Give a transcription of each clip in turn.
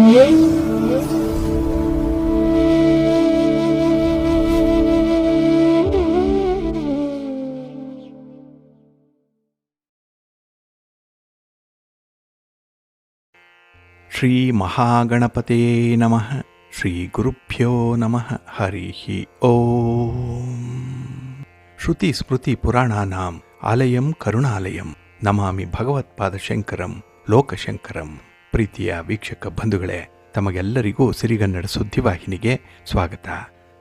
ಶ್ರೀ ಮಹಾಗಣಪತಯೇ ನಮಃ. ಶ್ರೀ ಗುರುಭ್ಯೋ ನಮಃ. ಹರಿ ಓಂ. ಶ್ರುತಿ ಸ್ಮೃತಿ ಪುರಾಣಾನಾಂ ಆಲಯಂ ಕರುಣಾಲಯಂ ನಮಾಮಿ ಭಗವತ್ಪಾದಶಂಕರಂ ಲೋಕಶಂಕರಂ. ಪ್ರೀತಿಯ ವೀಕ್ಷಕ ಬಂಧುಗಳೇ, ತಮಗೆಲ್ಲರಿಗೂ ಸಿರಿಗನ್ನಡ ಸುದ್ದಿವಾಹಿನಿಗೆ ಸ್ವಾಗತ.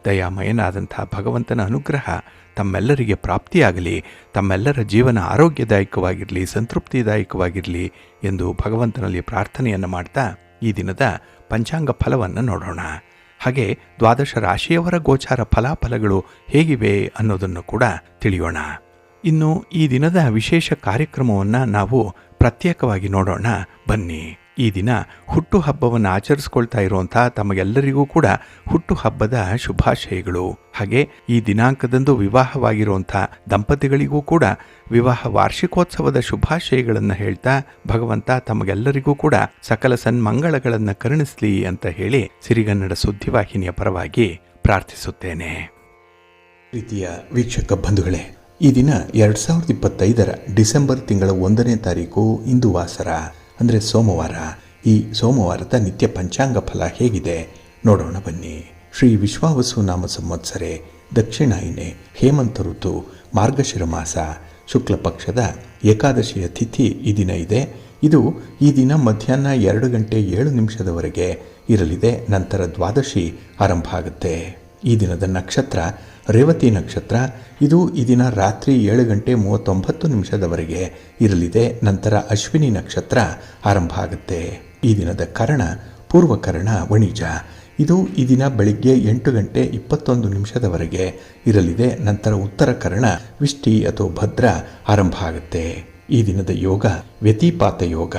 ದಯಾಮಯನಾದಂಥ ಭಗವಂತನ ಅನುಗ್ರಹ ತಮ್ಮೆಲ್ಲರಿಗೆ ಪ್ರಾಪ್ತಿಯಾಗಲಿ, ತಮ್ಮೆಲ್ಲರ ಜೀವನ ಆರೋಗ್ಯದಾಯಕವಾಗಿರಲಿ, ಸಂತೃಪ್ತಿದಾಯಕವಾಗಿರಲಿ ಎಂದು ಭಗವಂತನಲ್ಲಿ ಪ್ರಾರ್ಥನೆಯನ್ನು ಮಾಡ್ತಾ ಈ ದಿನದ ಪಂಚಾಂಗ ಫಲವನ್ನು ನೋಡೋಣ. ಹಾಗೆ ದ್ವಾದಶ ರಾಶಿಯವರ ಗೋಚಾರ ಫಲಾಫಲಗಳು ಹೇಗಿವೆ ಅನ್ನೋದನ್ನು ಕೂಡ ತಿಳಿಯೋಣ. ಇನ್ನು ಈ ದಿನದ ವಿಶೇಷ ಕಾರ್ಯಕ್ರಮವನ್ನು ನಾವು ಪ್ರತ್ಯೇಕವಾಗಿ ನೋಡೋಣ ಬನ್ನಿ. ಈ ದಿನ ಹುಟ್ಟುಹಬ್ಬವನ್ನು ಆಚರಿಸ್ಕೊಳ್ತಾ ಇರುವಂಥ ತಮಗೆಲ್ಲರಿಗೂ ಕೂಡ ಹುಟ್ಟುಹಬ್ಬದ ಶುಭಾಶಯಗಳು. ಹಾಗೆ ಈ ದಿನಾಂಕದಂದು ವಿವಾಹವಾಗಿರುವಂಥ ದಂಪತಿಗಳಿಗೂ ಕೂಡ ವಿವಾಹ ವಾರ್ಷಿಕೋತ್ಸವದ ಶುಭಾಶಯಗಳನ್ನು ಹೇಳ್ತಾ ಭಗವಂತ ತಮಗೆಲ್ಲರಿಗೂ ಕೂಡ ಸಕಲ ಸನ್ಮಂಗಳಗಳನ್ನು ಕರುಣಿಸಲಿ ಅಂತ ಹೇಳಿ ಸಿರಿಗನ್ನಡ ಸುದ್ದಿವಾಹಿನಿಯ ಪರವಾಗಿ ಪ್ರಾರ್ಥಿಸುತ್ತೇನೆ. ಪ್ರೀತಿಯ ವೀಕ್ಷಕ ಬಂಧುಗಳೇ, ಈ ದಿನ 2025 ಡಿಸೆಂಬರ್ ತಿಂಗಳ 1ನೇ ತಾರೀಕು ಇಂದು ವಾಸರ ಅಂದರೆ ಸೋಮವಾರ. ಈ ಸೋಮವಾರದ ನಿತ್ಯ ಪಂಚಾಂಗ ಫಲ ಹೇಗಿದೆ ನೋಡೋಣ ಬನ್ನಿ. ಶ್ರೀ ವಿಶ್ವಾವಸು ನಾಮ ಸಂವತ್ಸರೆ ದಕ್ಷಿಣಾಯನೆ ಹೇಮಂತ ಋತು ಮಾರ್ಗಶಿರ ಮಾಸ ಶುಕ್ಲ ಪಕ್ಷದ ಏಕಾದಶಿಯ ತಿಥಿ ಈ ದಿನ ಇದೆ. ಇದು ಈ ದಿನ ಮಧ್ಯಾಹ್ನ 2:07 ಇರಲಿದೆ. ನಂತರ ದ್ವಾದಶಿ ಆರಂಭ ಆಗುತ್ತೆ. ಈ ದಿನದ ನಕ್ಷತ್ರ ರೇವತಿ ನಕ್ಷತ್ರ. ಇದು ಈ ದಿನ ರಾತ್ರಿ 7:39 ಇರಲಿದೆ. ನಂತರ ಅಶ್ವಿನಿ ನಕ್ಷತ್ರ ಆರಂಭ ಆಗುತ್ತೆ. ಈ ದಿನದ ಕರ್ಣ ಪೂರ್ವಕರ್ಣ ವಣಿಜ. ಇದು ಈ ದಿನ ಬೆಳಿಗ್ಗೆ 8:21 ಇರಲಿದೆ. ನಂತರ ಉತ್ತರ ಕರ್ಣ ವಿಷ್ಟಿ ಅಥವಾ ಭದ್ರ ಆರಂಭ ಆಗುತ್ತೆ. ಈ ದಿನದ ಯೋಗ ವ್ಯತಿಪಾತ ಯೋಗ.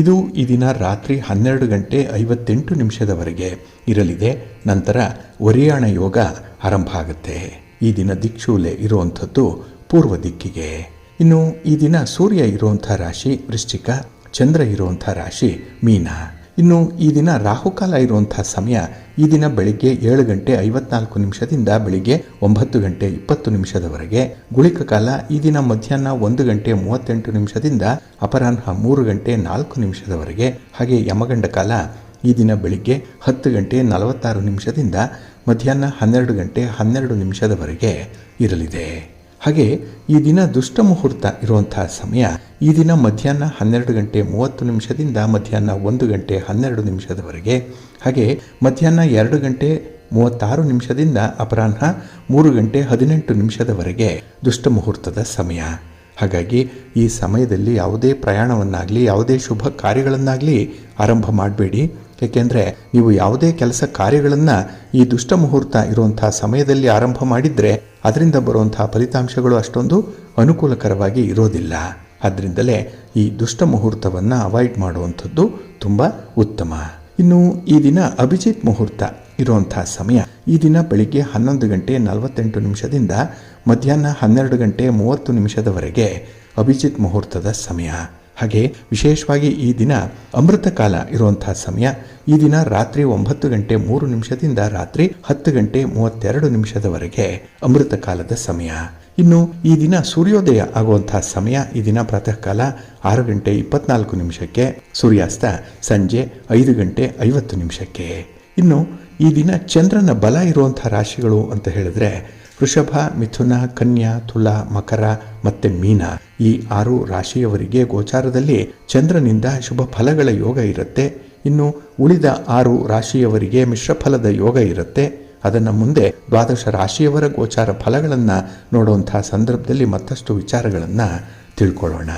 ಇದು ಈ ದಿನ ರಾತ್ರಿ 12:58 ಇರಲಿದೆ. ನಂತರ ವರಿಯಾಣ ಯೋಗ ಆರಂಭ ಆಗುತ್ತೆ. ಈ ದಿನ ದಿಕ್ಷೂಲೆ ಇರುವಂಥದ್ದು ಪೂರ್ವ ದಿಕ್ಕಿಗೆ. ಇನ್ನು ಈ ದಿನ ಸೂರ್ಯ ಇರುವಂಥ ರಾಶಿ ವೃಶ್ಚಿಕ, ಚಂದ್ರ ಇರುವಂಥ ರಾಶಿ ಮೀನ. ಇನ್ನು ಈ ದಿನ ರಾಹುಕಾಲ ಇರುವಂಥ ಸಮಯ ಈ ದಿನ ಬೆಳಿಗ್ಗೆ 7:54 ಬೆಳಿಗ್ಗೆ 9:20 ಗುಳಿಕ ಕಾಲ ಈ ದಿನ ಮಧ್ಯಾಹ್ನ 1:38 ಅಪರಾಹ್ನ 3:04 ಹಾಗೆ ಯಮಗಂಡ ಕಾಲ ಈ ದಿನ ಬೆಳಿಗ್ಗೆ 10:46 ಮಧ್ಯಾಹ್ನ 12:12 ಇರಲಿದೆ. ಹಾಗೆ ಈ ದಿನ ದುಷ್ಟ ಮುಹೂರ್ತ ಇರುವಂತಹ ಸಮಯ ಈ ದಿನ ಮಧ್ಯಾಹ್ನ 12:30 ಮಧ್ಯಾಹ್ನ 1:12 ಹಾಗೆ ಮಧ್ಯಾಹ್ನ 2:36 ಅಪರಾಹ್ನ 3:18 ದುಷ್ಟ ಮುಹೂರ್ತದ ಸಮಯ. ಹಾಗಾಗಿ ಈ ಸಮಯದಲ್ಲಿ ಯಾವುದೇ ಪ್ರಯಾಣವನ್ನಾಗಲಿ ಯಾವುದೇ ಶುಭ ಕಾರ್ಯಗಳನ್ನಾಗಲಿ ಆರಂಭ ಮಾಡಬೇಡಿ. ಏಕೆಂದರೆ ನೀವು ಯಾವುದೇ ಕೆಲಸ ಕಾರ್ಯಗಳನ್ನು ಈ ದುಷ್ಟ ಮುಹೂರ್ತ ಇರುವಂಥ ಸಮಯದಲ್ಲಿ ಆರಂಭ ಮಾಡಿದರೆ ಅದರಿಂದ ಬರುವಂತಹ ಫಲಿತಾಂಶಗಳು ಅಷ್ಟೊಂದು ಅನುಕೂಲಕರವಾಗಿ ಇರೋದಿಲ್ಲ. ಆದ್ದರಿಂದಲೇ ಈ ದುಷ್ಟ ಮುಹೂರ್ತವನ್ನು ಅವಾಯ್ಡ್ ಮಾಡುವಂಥದ್ದು ತುಂಬ ಉತ್ತಮ. ಇನ್ನು ಈ ದಿನ ಅಭಿಜಿತ್ ಮುಹೂರ್ತ ಇರುವಂಥ ಸಮಯ ಈ ದಿನ ಬೆಳಿಗ್ಗೆ 11:48 ಮಧ್ಯಾಹ್ನ 12:30 ಅಭಿಜಿತ್ ಮುಹೂರ್ತದ ಸಮಯ. ಹಾಗೆ ವಿಶೇಷವಾಗಿ ಈ ದಿನ ಅಮೃತ ಕಾಲ ಇರುವಂತಹ ಸಮಯ ಈ ದಿನ ರಾತ್ರಿ 9:03 ರಾತ್ರಿ 10:32 ಅಮೃತ ಕಾಲದ ಸಮಯ. ಇನ್ನು ಈ ದಿನ ಸೂರ್ಯೋದಯ ಆಗುವಂತಹ ಸಮಯ ಈ ದಿನ ಪ್ರಾತಃ ಕಾಲ 6:24 ಸೂರ್ಯಾಸ್ತ ಸಂಜೆ 5:50. ಇನ್ನು ಈ ದಿನ ಚಂದ್ರನ ಬಲ ಇರುವಂತಹ ರಾಶಿಗಳು ಅಂತ ಹೇಳಿದ್ರೆ ವೃಷಭ, ಮಿಥುನ, ಕನ್ಯಾ, ತುಲಾ, ಮಕರ ಮತ್ತು ಮೀನ ಈ 6 ರಾಶಿಯವರಿಗೆ ಗೋಚಾರದಲ್ಲಿ ಚಂದ್ರನಿಂದ ಶುಭ ಫಲಗಳ ಯೋಗ ಇರುತ್ತೆ. ಇನ್ನು ಉಳಿದ 6 ರಾಶಿಯವರಿಗೆ ಮಿಶ್ರ ಫಲದ ಯೋಗ ಇರುತ್ತೆ. ಅದನ್ನು ಮುಂದೆ ದ್ವಾದಶ ರಾಶಿಯವರ ಗೋಚಾರ ಫಲಗಳನ್ನು ನೋಡುವಂತಹ ಸಂದರ್ಭದಲ್ಲಿ ಮತ್ತಷ್ಟು ವಿಚಾರಗಳನ್ನು ತಿಳ್ಕೊಳ್ಳೋಣ.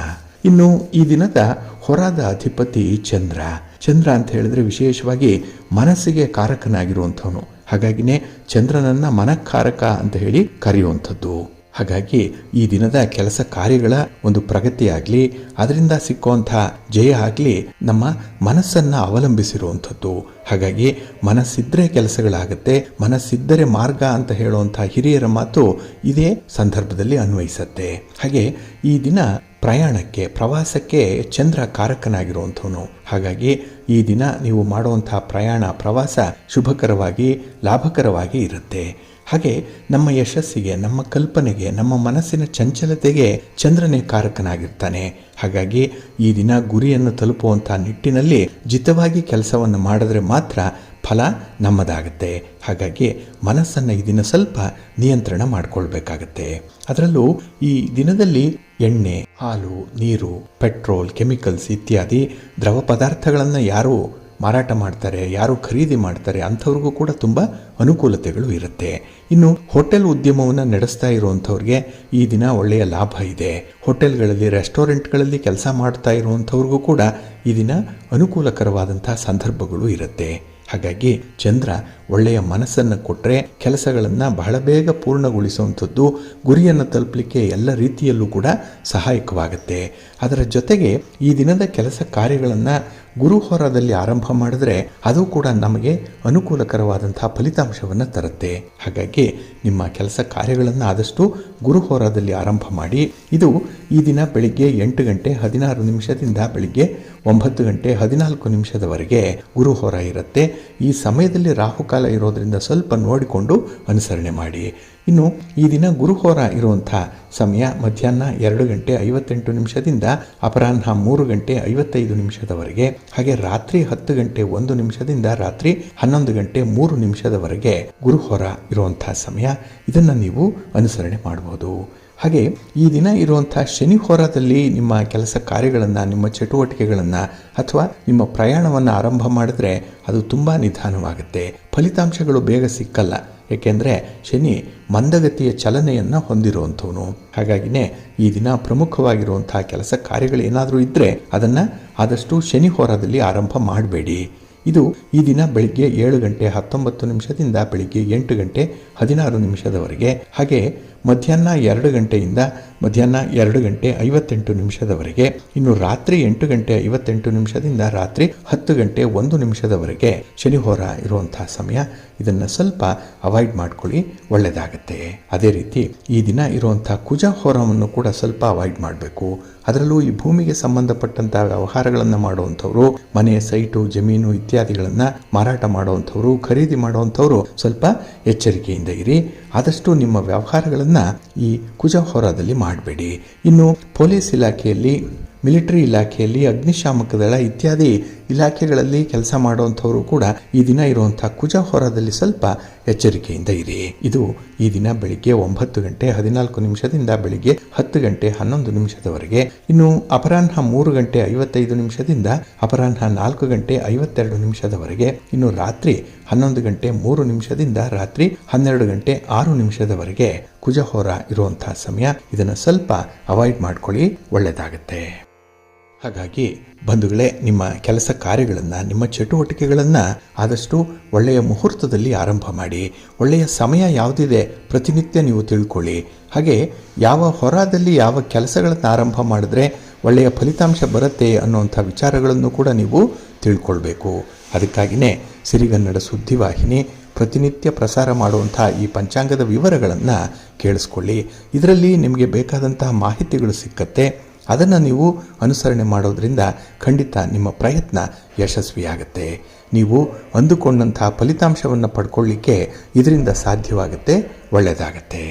ಇನ್ನು ಈ ದಿನದ ಹೊರದ ಅಧಿಪತಿ ಚಂದ್ರ. ಚಂದ್ರ ಅಂತ ಹೇಳಿದ್ರೆ ವಿಶೇಷವಾಗಿ ಮನಸ್ಸಿಗೆ ಕಾರಕನಾಗಿರುವಂಥವನು. ಹಾಗಾಗಿನೇ ಚಂದ್ರನನ್ನ ಮನಃಕಾರಕ ಅಂತ ಹೇಳಿ ಕರೆಯುವಂಥದ್ದು. ಹಾಗಾಗಿ ಈ ದಿನದ ಕೆಲಸ ಕಾರ್ಯಗಳ ಒಂದು ಪ್ರಗತಿಯಾಗಲಿ ಅದರಿಂದ ಸಿಕ್ಕುವಂತಹ ಜಯ ಆಗಲಿ ನಮ್ಮ ಮನಸ್ಸನ್ನು ಅವಲಂಬಿಸಿರುವಂಥದ್ದು. ಹಾಗಾಗಿ ಮನಸ್ಸಿದ್ರೆ ಕೆಲಸಗಳಾಗುತ್ತೆ, ಮನಸ್ಸಿದ್ದರೆ ಮಾರ್ಗ ಅಂತ ಹೇಳುವಂತಹ ಹಿರಿಯರ ಮಾತು ಇದೇ ಸಂದರ್ಭದಲ್ಲಿ ಅನ್ವಯಿಸುತ್ತೆ. ಹಾಗೆ ಈ ದಿನ ಪ್ರಯಾಣಕ್ಕೆ, ಪ್ರವಾಸಕ್ಕೆ ಚಂದ್ರ ಕಾರಕನಾಗಿರುವಂಥವನು. ಹಾಗಾಗಿ ಈ ದಿನ ನೀವು ಮಾಡುವಂಥ ಪ್ರಯಾಣ, ಪ್ರವಾಸ ಶುಭಕರವಾಗಿ, ಲಾಭಕರವಾಗಿ ಇರುತ್ತೆ. ಹಾಗೆ ನಮ್ಮ ಯಶಸ್ಸಿಗೆ, ನಮ್ಮ ಕಲ್ಪನೆಗೆ, ನಮ್ಮ ಮನಸ್ಸಿನ ಚಂಚಲತೆಗೆ ಚಂದ್ರನೇ ಕಾರಕನಾಗಿರ್ತಾನೆ. ಹಾಗಾಗಿ ಈ ದಿನ ಗುರಿಯನ್ನು ತಲುಪುವಂಥ ನಿಟ್ಟಿನಲ್ಲಿ ಜಿತವಾಗಿ ಕೆಲಸವನ್ನು ಮಾಡಿದ್ರೆ ಮಾತ್ರ ಫಲ ನಮ್ಮದಾಗುತ್ತೆ. ಹಾಗಾಗಿ ಮನಸ್ಸನ್ನು ಈ ದಿನ ಸ್ವಲ್ಪ ನಿಯಂತ್ರಣ ಮಾಡಿಕೊಳ್ಬೇಕಾಗತ್ತೆ. ಅದರಲ್ಲೂ ಈ ದಿನದಲ್ಲಿ ಎಣ್ಣೆ, ಹಾಲು, ನೀರು, ಪೆಟ್ರೋಲ್, ಕೆಮಿಕಲ್ಸ್ ಇತ್ಯಾದಿ ದ್ರವ ಪದಾರ್ಥಗಳನ್ನು ಯಾರು ಮಾರಾಟ ಮಾಡ್ತಾರೆ, ಯಾರು ಖರೀದಿ ಮಾಡ್ತಾರೆ ಅಂಥವ್ರಿಗೂ ಕೂಡ ತುಂಬ ಅನುಕೂಲತೆಗಳು ಇರುತ್ತೆ. ಇನ್ನು ಹೋಟೆಲ್ ಉದ್ಯಮವನ್ನು ನಡೆಸ್ತಾ ಇರುವಂಥವ್ರಿಗೆ ಈ ದಿನ ಒಳ್ಳೆಯ ಲಾಭ ಇದೆ. ಹೋಟೆಲ್ಗಳಲ್ಲಿ, ರೆಸ್ಟೋರೆಂಟ್ಗಳಲ್ಲಿ ಕೆಲಸ ಮಾಡ್ತಾ ಇರುವಂಥವ್ರಿಗೂ ಕೂಡ ಈ ದಿನ ಅನುಕೂಲಕರವಾದಂಥ ಸಂದರ್ಭಗಳು ಇರುತ್ತೆ. ಹಾಗಾಗಿ ಚಂದ್ರ ಒಳ್ಳೆಯ ಮನಸ್ಸನ್ನು ಕೊಟ್ಟರೆ ಕೆಲಸಗಳನ್ನು ಬಹಳ ಬೇಗ ಪೂರ್ಣಗೊಳಿಸುವಂಥದ್ದು, ಗುರಿಯನ್ನು ತಲುಪಲಿಕ್ಕೆ ಎಲ್ಲ ರೀತಿಯಲ್ಲೂ ಕೂಡ ಸಹಾಯಕವಾಗುತ್ತೆ. ಅದರ ಜೊತೆಗೆ ಈ ದಿನದ ಕೆಲಸ ಕಾರ್ಯಗಳನ್ನು ಗುರುಹೋರಾದಲ್ಲಿ ಆರಂಭ ಮಾಡಿದ್ರೆ ಅದು ಕೂಡ ನಮಗೆ ಅನುಕೂಲಕರವಾದಂಥ ಫಲಿತಾಂಶವನ್ನು ತರುತ್ತೆ. ಹಾಗಾಗಿ ನಿಮ್ಮ ಕೆಲಸ ಕಾರ್ಯಗಳನ್ನು ಆದಷ್ಟು ಗುರುಹೋರಾದಲ್ಲಿ ಆರಂಭ ಮಾಡಿ. ಇದು ಈ ದಿನ ಬೆಳಿಗ್ಗೆ 8 ಗಂಟೆ 16 ನಿಮಿಷದಿಂದ ಬೆಳಿಗ್ಗೆ 9 ಗಂಟೆ 14 ನಿಮಿಷದವರೆಗೆ ಗುರುಹೋರ ಇರುತ್ತೆ. ಈ ಸಮಯದಲ್ಲಿ ರಾಹುಕಾಲ ಇರೋದರಿಂದ ಸ್ವಲ್ಪ ನೋಡಿಕೊಂಡು ಅನುಸರಣೆ ಮಾಡಿ. ಇನ್ನು ಈ ದಿನ ಗುರುಹೋರ ಇರುವಂಥ ಸಮಯ ಮಧ್ಯಾಹ್ನ 2 ಗಂಟೆ 58 ನಿಮಿಷದಿಂದ ಅಪರಾಹ್ನ 3 ಗಂಟೆ 55 ನಿಮಿಷದವರೆಗೆ, ಹಾಗೆ ರಾತ್ರಿ 10 ಗಂಟೆ 1 ನಿಮಿಷದಿಂದ ರಾತ್ರಿ 11 ಗಂಟೆ 3 ನಿಮಿಷದವರೆಗೆ ಗುರುಹೋರ ಇರುವಂಥ ಸಮಯ. ಇದನ್ನು ನೀವು ಅನುಸರಣೆ ಮಾಡಬಹುದು. ಹಾಗೆ ಈ ದಿನ ಇರುವಂಥ ಶನಿ ಹೋರಾದಲ್ಲಿ ನಿಮ್ಮ ಕೆಲಸ ಕಾರ್ಯಗಳನ್ನು, ನಿಮ್ಮ ಚಟುವಟಿಕೆಗಳನ್ನು ಅಥವಾ ನಿಮ್ಮ ಪ್ರಯಾಣವನ್ನು ಆರಂಭ ಮಾಡಿದ್ರೆ ಅದು ತುಂಬ ನಿಧಾನವಾಗುತ್ತೆ. ಫಲಿತಾಂಶಗಳು ಬೇಗ ಸಿಕ್ಕಲ್ಲ. ಏಕೆಂದರೆ ಶನಿ ಮಂದಗತಿಯ ಚಲನೆಯನ್ನು ಹೊಂದಿರುವಂಥವನು. ಹಾಗಾಗಿನೇ ಈ ದಿನ ಪ್ರಮುಖವಾಗಿರುವಂಥ ಕೆಲಸ ಕಾರ್ಯಗಳೇನಾದರೂ ಇದ್ದರೆ ಅದನ್ನು ಆದಷ್ಟು ಶನಿ ಹೋರಾದಲ್ಲಿ ಆರಂಭ ಮಾಡಬೇಡಿ. ಇದು ಈ ದಿನ ಬೆಳಿಗ್ಗೆ 7 ಗಂಟೆ 19 ನಿಮಿಷದಿಂದ ಬೆಳಿಗ್ಗೆ 8 ಗಂಟೆ 16 ನಿಮಿಷದವರೆಗೆ, ಹಾಗೆ ಮಧ್ಯಾಹ್ನ 2 ಗಂಟೆಯಿಂದ ಮಧ್ಯಾಹ್ನ 2 ಗಂಟೆ 58 ನಿಮಿಷದವರೆಗೆ, ಇನ್ನು ರಾತ್ರಿ 8 ಗಂಟೆ 58 ನಿಮಿಷದಿಂದ ರಾತ್ರಿ 10 ಗಂಟೆ 1 ನಿಮಿಷದವರೆಗೆ ಶನಿಹೋರ ಇರುವಂತಹ ಸಮಯ. ಇದನ್ನು ಸ್ವಲ್ಪ ಅವಾಯ್ಡ್ ಮಾಡ್ಕೊಳ್ಳಿ, ಒಳ್ಳೆಯದಾಗತ್ತೆ. ಅದೇ ರೀತಿ ಈ ದಿನ ಇರುವಂಥ ಕುಜ ಹೋರವನ್ನು ಕೂಡ ಸ್ವಲ್ಪ ಅವಾಯ್ಡ್ ಮಾಡಬೇಕು. ಅದರಲ್ಲೂ ಈ ಭೂಮಿಗೆ ಸಂಬಂಧಪಟ್ಟಂಥ ವ್ಯವಹಾರಗಳನ್ನು ಮಾಡುವಂಥವ್ರು, ಮನೆ, ಸೈಟು, ಜಮೀನು ಇತ್ಯಾದಿಗಳನ್ನು ಮಾರಾಟ ಮಾಡುವಂಥವ್ರು, ಖರೀದಿ ಮಾಡುವಂಥವ್ರು ಸ್ವಲ್ಪ ಎಚ್ಚರಿಕೆಯಿಂದ ಇರಿ. ಆದಷ್ಟು ನಿಮ್ಮ ವ್ಯವಹಾರಗಳನ್ನು ಈ ಕುಜ ಹೋರಾದಲ್ಲಿ ಮಾಡಬೇಡಿ. ಇನ್ನು ಪೊಲೀಸ್ ಇಲಾಖೆಯಲ್ಲಿ, ಮಿಲಿಟರಿ ಇಲಾಖೆಯಲ್ಲಿ, ಅಗ್ನಿಶಾಮಕ ದಳ ಇತ್ಯಾದಿ ಇಲಾಖೆಗಳಲ್ಲಿ ಕೆಲಸ ಮಾಡುವಂಥವರು ಕೂಡ ಈ ದಿನ ಇರುವಂಥ ಕುಜ ಹೋರಾದಲ್ಲಿ ಸ್ವಲ್ಪ ಎಚ್ಚರಿಕೆಯಿಂದ ಇರಿ. ಇದು ಈ ದಿನ ಬೆಳಿಗ್ಗೆ 9 ಗಂಟೆ 14 ನಿಮಿಷದಿಂದ ಬೆಳಿಗ್ಗೆ 10 ಗಂಟೆ 11 ನಿಮಿಷದವರೆಗೆ, ಇನ್ನು ಅಪರಾಹ್ನ 3 ಗಂಟೆ 55 ನಿಮಿಷದಿಂದ ಅಪರಾಹ್ನ 4 ಗಂಟೆ 52 ನಿಮಿಷದವರೆಗೆ, ಇನ್ನು ರಾತ್ರಿ 11 ಗಂಟೆ 3 ನಿಮಿಷದಿಂದ ರಾತ್ರಿ 12 ಗಂಟೆ 6 ನಿಮಿಷದವರೆಗೆ ಕುಜಹೋರ ಇರುವಂಥ ಸಮಯ. ಇದನ್ನು ಸ್ವಲ್ಪ ಅವಾಯ್ಡ್ ಮಾಡ್ಕೊಳ್ಳಿ, ಒಳ್ಳೆಯದಾಗತ್ತೆ. ಹಾಗಾಗಿ ಬಂಧುಗಳೇ, ನಿಮ್ಮ ಕೆಲಸ ಕಾರ್ಯಗಳನ್ನು, ನಿಮ್ಮ ಚಟುವಟಿಕೆಗಳನ್ನು ಆದಷ್ಟು ಒಳ್ಳೆಯ ಮುಹೂರ್ತದಲ್ಲಿ ಆರಂಭ ಮಾಡಿ. ಒಳ್ಳೆಯ ಸಮಯ ಯಾವುದಿದೆ ಪ್ರತಿನಿತ್ಯ ನೀವು ತಿಳ್ಕೊಳ್ಳಿ. ಹಾಗೆ ಯಾವ ಹೊರದಲ್ಲಿ ಯಾವ ಕೆಲಸಗಳನ್ನು ಆರಂಭ ಮಾಡಿದ್ರೆ ಒಳ್ಳೆಯ ಫಲಿತಾಂಶ ಬರುತ್ತೆ ಅನ್ನುವಂಥ ವಿಚಾರಗಳನ್ನು ಕೂಡ ನೀವು ತಿಳ್ಕೊಳ್ಬೇಕು. ಅದಕ್ಕಾಗಿಯೇ ಸಿರಿಗನ್ನಡ ಸುದ್ದಿವಾಹಿನಿ ಪ್ರತಿನಿತ್ಯ ಪ್ರಸಾರ ಮಾಡುವಂಥ ಈ ಪಂಚಾಂಗದ ವಿವರಗಳನ್ನು ಕೇಳಿಸ್ಕೊಳ್ಳಿ. ಇದರಲ್ಲಿ ನಿಮಗೆ ಬೇಕಾದಂತಹ ಮಾಹಿತಿಗಳು ಸಿಕ್ಕತ್ತೆ. ಅದನ್ನು ನೀವು ಅನುಸರಣೆ ಮಾಡೋದ್ರಿಂದ ಖಂಡಿತ ನಿಮ್ಮ ಪ್ರಯತ್ನ ಯಶಸ್ವಿಯಾಗುತ್ತೆ. ನೀವು ಅಂದುಕೊಂಡಂಥ ಫಲಿತಾಂಶವನ್ನು ಪಡ್ಕೊಳ್ಳಿಕ್ಕೆ ಇದರಿಂದ ಸಾಧ್ಯವಾಗುತ್ತೆ, ಒಳ್ಳೆಯದಾಗತ್ತೆ.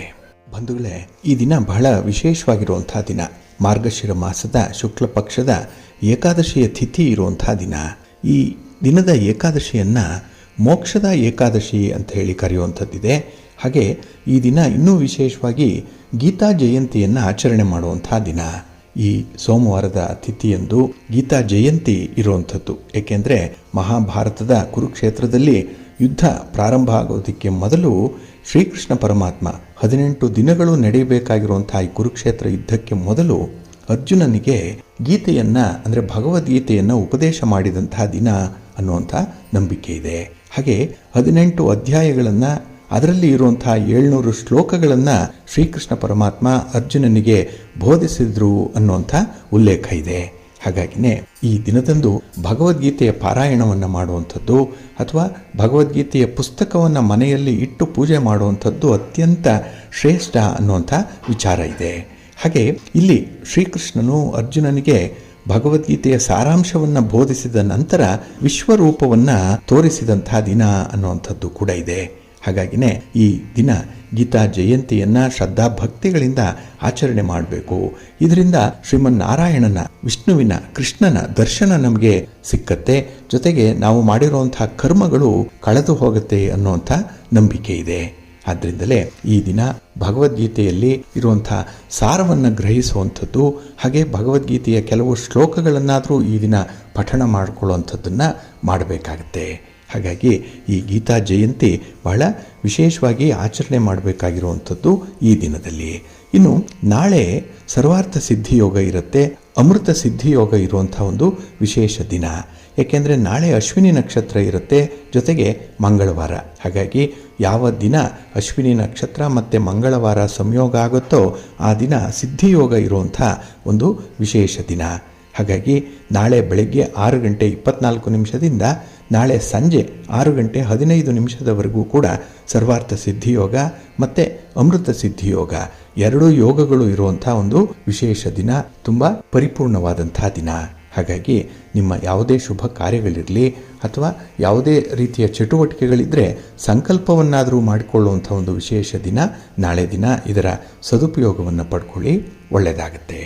ಬಂಧುಗಳೇ, ಈ ದಿನ ಬಹಳ ವಿಶೇಷವಾಗಿರುವಂಥ ದಿನ. ಮಾರ್ಗಶಿರ ಮಾಸದ ಶುಕ್ಲ ಪಕ್ಷದ ಏಕಾದಶಿಯ ತಿಥಿ ಇರುವಂಥ ದಿನ. ಈ ದಿನದ ಏಕಾದಶಿಯನ್ನು ಮೋಕ್ಷದ ಏಕಾದಶಿ ಅಂತ ಹೇಳಿ ಕರೆಯುವಂಥದ್ದಿದೆ. ಹಾಗೆ ಈ ದಿನ ಇನ್ನೂ ವಿಶೇಷವಾಗಿ ಗೀತಾ ಜಯಂತಿಯನ್ನು ಆಚರಣೆ ಮಾಡುವಂಥ ದಿನ. ಈ ಸೋಮವಾರದ ತಿಥಿಯಂದು ಗೀತಾ ಜಯಂತಿ ಇರುವಂಥದ್ದು. ಏಕೆಂದರೆ ಮಹಾಭಾರತದ ಕುರುಕ್ಷೇತ್ರದಲ್ಲಿ ಯುದ್ಧ ಪ್ರಾರಂಭ ಆಗೋದಕ್ಕೆ ಮೊದಲು ಶ್ರೀಕೃಷ್ಣ ಪರಮಾತ್ಮ 18 ದಿನಗಳು ನಡೆಯಬೇಕಾಗಿರುವಂಥ ಈ ಕುರುಕ್ಷೇತ್ರ ಯುದ್ಧಕ್ಕೆ ಮೊದಲು ಅರ್ಜುನನಿಗೆ ಗೀತೆಯನ್ನು, ಅಂದರೆ ಭಗವದ್ಗೀತೆಯನ್ನು ಉಪದೇಶ ಮಾಡಿದಂತಹ ದಿನ ಅನ್ನುವಂಥ ನಂಬಿಕೆ ಇದೆ. ಹಾಗೆ 18 ಅಧ್ಯಾಯಗಳನ್ನು, ಅದರಲ್ಲಿ ಇರುವಂತಹ 700 ಶ್ಲೋಕಗಳನ್ನು ಶ್ರೀಕೃಷ್ಣ ಪರಮಾತ್ಮ ಅರ್ಜುನನಿಗೆ ಬೋಧಿಸಿದ್ರು ಅನ್ನುವಂಥ ಉಲ್ಲೇಖ ಇದೆ. ಹಾಗಾಗಿನೇ ಈ ದಿನದಂದು ಭಗವದ್ಗೀತೆಯ ಪಾರಾಯಣವನ್ನು ಮಾಡುವಂಥದ್ದು ಅಥವಾ ಭಗವದ್ಗೀತೆಯ ಪುಸ್ತಕವನ್ನು ಮನೆಯಲ್ಲಿ ಇಟ್ಟು ಪೂಜೆ ಮಾಡುವಂಥದ್ದು ಅತ್ಯಂತ ಶ್ರೇಷ್ಠ ಅನ್ನುವಂಥ ವಿಚಾರ ಇದೆ. ಹಾಗೆ ಇಲ್ಲಿ ಶ್ರೀಕೃಷ್ಣನು ಅರ್ಜುನನಿಗೆ ಭಗವದ್ಗೀತೆಯ ಸಾರಾಂಶವನ್ನು ಬೋಧಿಸಿದ ನಂತರ ವಿಶ್ವರೂಪವನ್ನು ತೋರಿಸಿದಂತಹ ದಿನ ಅನ್ನುವಂಥದ್ದು ಕೂಡ ಇದೆ. ಹಾಗಾಗಿನೇ ಈ ದಿನ ಗೀತಾ ಜಯಂತಿಯನ್ನು ಶ್ರದ್ಧಾಭಕ್ತಿಗಳಿಂದ ಆಚರಣೆ ಮಾಡಬೇಕು. ಇದರಿಂದ ಶ್ರೀಮನ್ನಾರಾಯಣನ, ವಿಷ್ಣುವಿನ, ಕೃಷ್ಣನ ದರ್ಶನ ನಮಗೆ ಸಿಕ್ಕತ್ತೆ. ಜೊತೆಗೆ ನಾವು ಮಾಡಿರುವಂತಹ ಕರ್ಮಗಳು ಕಳೆದು ಹೋಗುತ್ತೆ ಅನ್ನುವಂಥ ನಂಬಿಕೆ ಇದೆ. ಆದ್ದರಿಂದಲೇ ಈ ದಿನ ಭಗವದ್ಗೀತೆಯಲ್ಲಿ ಇರುವಂತಹ ಸಾರವನ್ನು ಗ್ರಹಿಸುವಂಥದ್ದು, ಹಾಗೆ ಭಗವದ್ಗೀತೆಯ ಕೆಲವು ಶ್ಲೋಕಗಳನ್ನಾದರೂ ಈ ದಿನ ಪಠಣ ಮಾಡಿಕೊಳ್ಳುವಂಥದ್ದನ್ನು ಮಾಡಬೇಕಾಗತ್ತೆ. ಹಾಗಾಗಿ ಈ ಗೀತಾ ಜಯಂತಿ ಬಹಳ ವಿಶೇಷವಾಗಿ ಆಚರಣೆ ಮಾಡಬೇಕಾಗಿರುವಂಥದ್ದು ಈ ದಿನದಲ್ಲಿ. ಇನ್ನು ನಾಳೆ ಸರ್ವಾರ್ಥ ಸಿದ್ಧಿಯೋಗ ಇರುತ್ತೆ, ಅಮೃತ ಸಿದ್ಧಿಯೋಗ ಇರುವಂಥ ಒಂದು ವಿಶೇಷ ದಿನ. ಏಕೆಂದರೆ ನಾಳೆ ಅಶ್ವಿನಿ ನಕ್ಷತ್ರ ಇರುತ್ತೆ, ಜೊತೆಗೆ ಮಂಗಳವಾರ. ಹಾಗಾಗಿ ಯಾವ ದಿನ ಅಶ್ವಿನಿ ನಕ್ಷತ್ರ ಮತ್ತು ಮಂಗಳವಾರ ಸಂಯೋಗ ಆಗುತ್ತೋ ಆ ದಿನ ಸಿದ್ಧಿಯೋಗ ಇರುವಂಥ ಒಂದು ವಿಶೇಷ ದಿನ. ಹಾಗಾಗಿ ನಾಳೆ ಬೆಳಗ್ಗೆ 6:24 ನಾಳೆ ಸಂಜೆ 6:15 ಕೂಡ ಸರ್ವಾರ್ಥ ಸಿದ್ಧಿಯೋಗ ಮತ್ತು ಅಮೃತ ಸಿದ್ಧಿಯೋಗ ಎರಡೂ ಯೋಗಗಳು ಇರುವಂಥ ಒಂದು ವಿಶೇಷ ದಿನ, ತುಂಬ ಪರಿಪೂರ್ಣವಾದಂಥ ದಿನ. ಹಾಗಾಗಿ ನಿಮ್ಮ ಯಾವುದೇ ಶುಭ ಕಾರ್ಯಗಳಿರಲಿ ಅಥವಾ ಯಾವುದೇ ರೀತಿಯ ಚಟುವಟಿಕೆಗಳಿದ್ದರೆ ಸಂಕಲ್ಪವನ್ನಾದರೂ ಮಾಡಿಕೊಳ್ಳುವಂಥ ಒಂದು ವಿಶೇಷ ದಿನ ನಾಳೆ ದಿನ. ಇದರ ಸದುಪಯೋಗವನ್ನು ಪಡ್ಕೊಳ್ಳಿ, ಒಳ್ಳೆಯದಾಗುತ್ತೆ.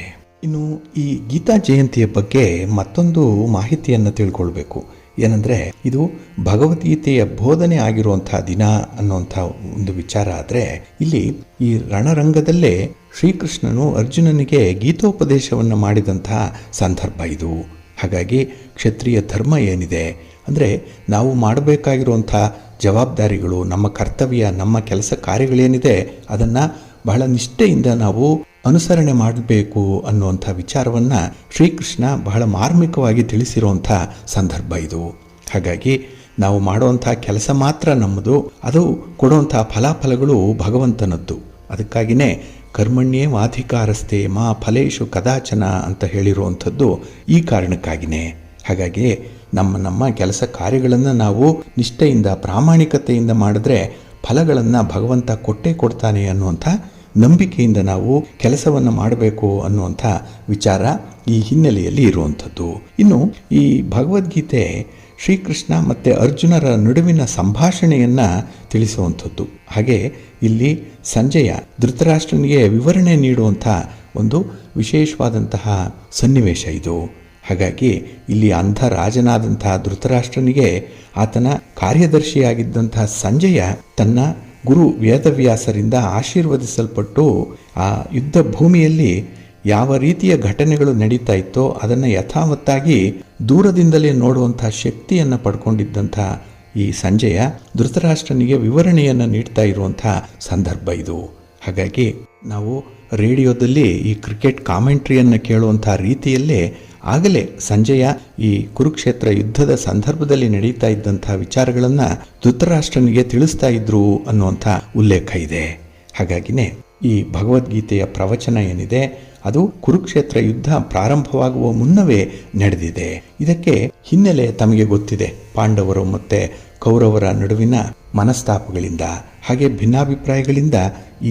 ಇನ್ನು ಈ ಗೀತಾ ಜಯಂತಿಯ ಬಗ್ಗೆ ಮತ್ತೊಂದು ಮಾಹಿತಿಯನ್ನು ತಿಳ್ಕೊಳ್ಬೇಕು. ಏನಂದರೆ ಇದು ಭಗವದ್ಗೀತೆಯ ಬೋಧನೆ ಆಗಿರುವಂಥ ದಿನ ಅನ್ನುವಂಥ ಒಂದು ವಿಚಾರ. ಆದರೆ ಇಲ್ಲಿ ಈ ರಣರಂಗದಲ್ಲೇ ಶ್ರೀಕೃಷ್ಣನು ಅರ್ಜುನನಿಗೆ ಗೀತೋಪದೇಶವನ್ನು ಮಾಡಿದಂತಹ ಸಂದರ್ಭ ಇದು. ಹಾಗಾಗಿ ಕ್ಷತ್ರಿಯ ಧರ್ಮ ಏನಿದೆ ಅಂದರೆ ನಾವು ಮಾಡಬೇಕಾಗಿರುವಂಥ ಜವಾಬ್ದಾರಿಗಳು, ನಮ್ಮ ಕರ್ತವ್ಯ, ನಮ್ಮ ಕೆಲಸ ಕಾರ್ಯಗಳೇನಿದೆ ಅದನ್ನು ಬಹಳ ನಿಷ್ಠೆಯಿಂದ ನಾವು ಅನುಸರಣೆ ಮಾಡಬೇಕು ಅನ್ನುವಂಥ ವಿಚಾರವನ್ನು ಶ್ರೀಕೃಷ್ಣ ಬಹಳ ಮಾರ್ಮಿಕವಾಗಿ ತಿಳಿಸಿರುವಂಥ ಸಂದರ್ಭ ಇದು. ಹಾಗಾಗಿ ನಾವು ಮಾಡುವಂಥ ಕೆಲಸ ಮಾತ್ರ ನಮ್ಮದು, ಅದು ಕೊಡುವಂಥ ಫಲಾಫಲಗಳು ಭಗವಂತನದ್ದು. ಅದಕ್ಕಾಗಿಯೇ ಕರ್ಮಣ್ಯೇ ವಾಧಿಕಾರಸ್ತೆ ಮಾ ಫಲೇಶು ಕದಾಚನ ಅಂತ ಹೇಳಿರುವಂಥದ್ದು ಈ ಕಾರಣಕ್ಕಾಗಿಯೇ. ಹಾಗಾಗಿ ನಮ್ಮ ಕೆಲಸ ಕಾರ್ಯಗಳನ್ನು ನಾವು ನಿಷ್ಠೆಯಿಂದ, ಪ್ರಾಮಾಣಿಕತೆಯಿಂದ ಮಾಡಿದ್ರೆ ಫಲಗಳನ್ನು ಭಗವಂತ ಕೊಟ್ಟೇ ಕೊಡ್ತಾನೆ ಅನ್ನುವಂಥ ನಂಬಿಕೆಯಿಂದ ನಾವು ಕೆಲಸವನ್ನು ಮಾಡಬೇಕು ಅನ್ನುವಂಥ ವಿಚಾರ ಈ ಹಿನ್ನೆಲೆಯಲ್ಲಿ ಇರುವಂಥದ್ದು. ಇನ್ನು ಈ ಭಗವದ್ಗೀತೆ ಶ್ರೀಕೃಷ್ಣ ಮತ್ತು ಅರ್ಜುನರ ನಡುವಿನ ಸಂಭಾಷಣೆಯನ್ನು ತಿಳಿಸುವಂಥದ್ದು. ಹಾಗೆ ಇಲ್ಲಿ ಸಂಜಯ ಧೃತರಾಷ್ಟ್ರನಿಗೆ ವಿವರಣೆ ನೀಡುವಂಥ ಒಂದು ವಿಶೇಷವಾದಂತಹ ಸನ್ನಿವೇಶ ಇದು. ಹಾಗಾಗಿ ಇಲ್ಲಿ ಅಂಧ ರಾಜನಾದಂತಹ ಧೃತರಾಷ್ಟ್ರನಿಗೆ ಆತನ ಕಾರ್ಯದರ್ಶಿಯಾಗಿದ್ದಂತಹ ಸಂಜಯ ತನ್ನ ಗುರು ವೇದವ್ಯಾಸರಿಂದ ಆಶೀರ್ವದಿಸಲ್ಪಟ್ಟು ಆ ಯುದ್ಧ ಭೂಮಿಯಲ್ಲಿ ಯಾವ ರೀತಿಯ ಘಟನೆಗಳು ನಡೀತಾ ಇತ್ತೋ ಅದನ್ನು ಯಥಾವತ್ತಾಗಿ ದೂರದಿಂದಲೇ ನೋಡುವಂಥ ಶಕ್ತಿಯನ್ನು ಪಡ್ಕೊಂಡಿದ್ದಂಥ ಈ ಸಂಜಯ ಧೃತರಾಷ್ಟ್ರನಿಗೆ ವಿವರಣೆಯನ್ನು ನೀಡ್ತಾ ಇರುವಂಥ ಸಂದರ್ಭ ಇದು. ಹಾಗಾಗಿ ನಾವು ರೇಡಿಯೋದಲ್ಲಿ ಈ ಕ್ರಿಕೆಟ್ ಕಾಮೆಂಟ್ರಿಯನ್ನು ಕೇಳುವಂಥ ರೀತಿಯಲ್ಲೇ ಆಗಲೇ ಸಂಜಯ ಈ ಕುರುಕ್ಷೇತ್ರ ಯುದ್ಧದ ಸಂದರ್ಭದಲ್ಲಿ ನಡೀತಾ ಇದ್ದಂಥ ವಿಚಾರಗಳನ್ನು ಧೃತರಾಷ್ಟ್ರನಿಗೆ ತಿಳಿಸ್ತಾ ಇದ್ರು ಅನ್ನುವಂಥ ಉಲ್ಲೇಖ ಇದೆ. ಹಾಗಾಗಿನೇ ಈ ಭಗವದ್ಗೀತೆಯ ಪ್ರವಚನ ಏನಿದೆ ಅದು ಕುರುಕ್ಷೇತ್ರ ಯುದ್ಧ ಪ್ರಾರಂಭವಾಗುವ ಮುನ್ನವೇ ನಡೆದಿದೆ. ಇದಕ್ಕೆ ಹಿನ್ನೆಲೆ ತಮಗೆ ಗೊತ್ತಿದೆ. ಪಾಂಡವರು ಮತ್ತು ಕೌರವರ ನಡುವಿನ ಮನಸ್ತಾಪಗಳಿಂದ ಹಾಗೆ ಭಿನ್ನಾಭಿಪ್ರಾಯಗಳಿಂದ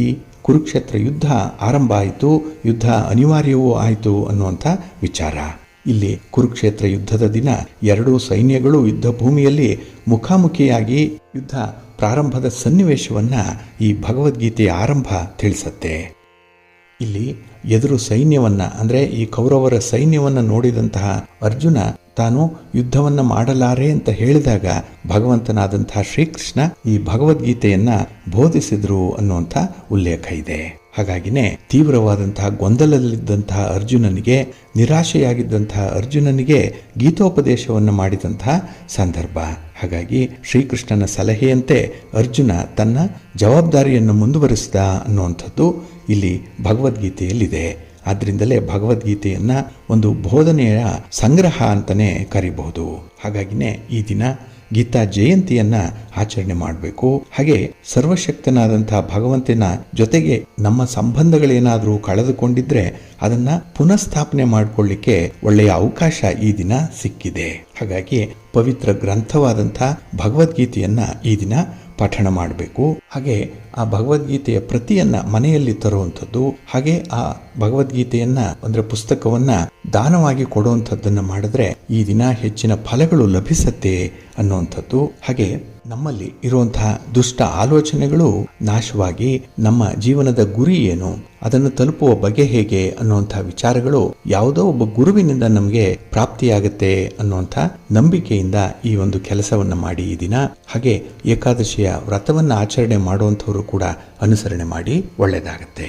ಈ ಕುರುಕ್ಷೇತ್ರ ಯುದ್ಧ ಆರಂಭ ಆಯಿತು, ಯುದ್ಧ ಅನಿವಾರ್ಯವೂ ಆಯಿತು ಅನ್ನುವಂಥ ವಿಚಾರ. ಇಲ್ಲಿ ಕುರುಕ್ಷೇತ್ರ ಯುದ್ಧದ ದಿನ ಎರಡೂ ಸೈನ್ಯಗಳು ಯುದ್ಧ ಭೂಮಿಯಲ್ಲಿ ಮುಖಾಮುಖಿಯಾಗಿ ಯುದ್ಧ ಪ್ರಾರಂಭದ ಸನ್ನಿವೇಶವನ್ನು ಈ ಭಗವದ್ಗೀತೆಯ ಆರಂಭ ತಿಳಿಸತ್ತೆ. ಇಲ್ಲಿ ಎದುರು ಸೈನ್ಯವನ್ನು ಅಂದರೆ ಈ ಕೌರವರ ಸೈನ್ಯವನ್ನು ನೋಡಿದಂತಹ ಅರ್ಜುನ ತಾನು ಯುದ್ಧವನ್ನು ಮಾಡಲಾರೆ ಅಂತ ಹೇಳಿದಾಗ ಭಗವಂತನಾದಂತಹ ಶ್ರೀಕೃಷ್ಣ ಈ ಭಗವದ್ಗೀತೆಯನ್ನ ಬೋಧಿಸಿದ್ರು ಅನ್ನುವಂಥ ಉಲ್ಲೇಖ ಇದೆ. ಹಾಗಾಗಿನೇ ತೀವ್ರವಾದಂತಹ ಗೊಂದಲದಲ್ಲಿದ್ದಂತಹ ಅರ್ಜುನನಿಗೆ, ನಿರಾಶೆಯಾಗಿದ್ದಂತಹ ಅರ್ಜುನನಿಗೆ ಗೀತೋಪದೇಶವನ್ನು ಮಾಡಿದಂತಹ ಸಂದರ್ಭ. ಹಾಗಾಗಿ ಶ್ರೀಕೃಷ್ಣನ ಸಲಹೆಯಂತೆ ಅರ್ಜುನ ತನ್ನ ಜವಾಬ್ದಾರಿಯನ್ನು ಮುಂದುವರಿಸಿದ ಅನ್ನುವಂಥದ್ದು ಇಲ್ಲಿ ಭಗವದ್ಗೀತೆಯಲ್ಲಿದೆ. ಆದ್ದರಿಂದಲೇ ಭಗವದ್ಗೀತೆಯನ್ನು ಒಂದು ಬೋಧನೆಯ ಸಂಗ್ರಹ ಅಂತಲೇ ಕರಿಬಹುದು. ಹಾಗಾಗಿನೇ ಈ ದಿನ ಗೀತಾ ಜಯಂತಿಯನ್ನು ಆಚರಣೆ ಮಾಡಬೇಕು. ಹಾಗೆ ಸರ್ವಶಕ್ತನಾದಂತಹ ಭಗವಂತನ ಜೊತೆಗೆ ನಮ್ಮ ಸಂಬಂಧಗಳೇನಾದರೂ ಕಳೆದುಕೊಂಡಿದ್ರೆ ಅದನ್ನು ಪುನಃಸ್ಥಾಪನೆ ಮಾಡಿಕೊಳ್ಳಿಕ್ಕೆ ಒಳ್ಳೆಯ ಅವಕಾಶ ಈ ದಿನ ಸಿಕ್ಕಿದೆ. ಹಾಗಾಗಿ ಪವಿತ್ರ ಗ್ರಂಥವಾದಂಥ ಭಗವದ್ಗೀತೆಯನ್ನು ಈ ದಿನ ಪಠಣ ಮಾಡಬೇಕು. ಹಾಗೆ ಆ ಭಗವದ್ಗೀತೆಯ ಪ್ರತಿಯನ್ನು ಮನೆಯಲ್ಲಿ ತರುವಂಥದ್ದು, ಹಾಗೆ ಆ ಭಗವದ್ಗೀತೆಯನ್ನು ಅಂದರೆ ಪುಸ್ತಕವನ್ನು ದಾನವಾಗಿ ಕೊಡುವಂಥದ್ದನ್ನು ಮಾಡಿದ್ರೆ ಈ ದಿನ ಹೆಚ್ಚಿನ ಫಲಗಳು ಲಭಿಸುತ್ತೆ ಅನ್ನುವಂಥದ್ದು. ಹಾಗೆ ನಮ್ಮಲ್ಲಿ ಇರುವಂತಹ ದುಷ್ಟ ಆಲೋಚನೆಗಳು ನಾಶವಾಗಿ ನಮ್ಮ ಜೀವನದ ಗುರಿ ಏನು, ಅದನ್ನು ತಲುಪುವ ಬಗೆ ಹೇಗೆ ಅನ್ನುವಂಥ ವಿಚಾರಗಳು ಯಾವುದೋ ಒಬ್ಬ ಗುರುವಿನಿಂದ ನಮಗೆ ಪ್ರಾಪ್ತಿಯಾಗುತ್ತೆ ಅನ್ನುವಂಥ ನಂಬಿಕೆಯಿಂದ ಈ ಒಂದು ಕೆಲಸವನ್ನು ಮಾಡಿ ಈ ದಿನ. ಹಾಗೆ ಏಕಾದಶಿಯ ವ್ರತವನ್ನು ಆಚರಣೆ ಮಾಡುವಂಥವರು ಕೂಡ ಅನುಸರಣೆ ಮಾಡಿ ಒಳ್ಳೆಯದಾಗತ್ತೆ.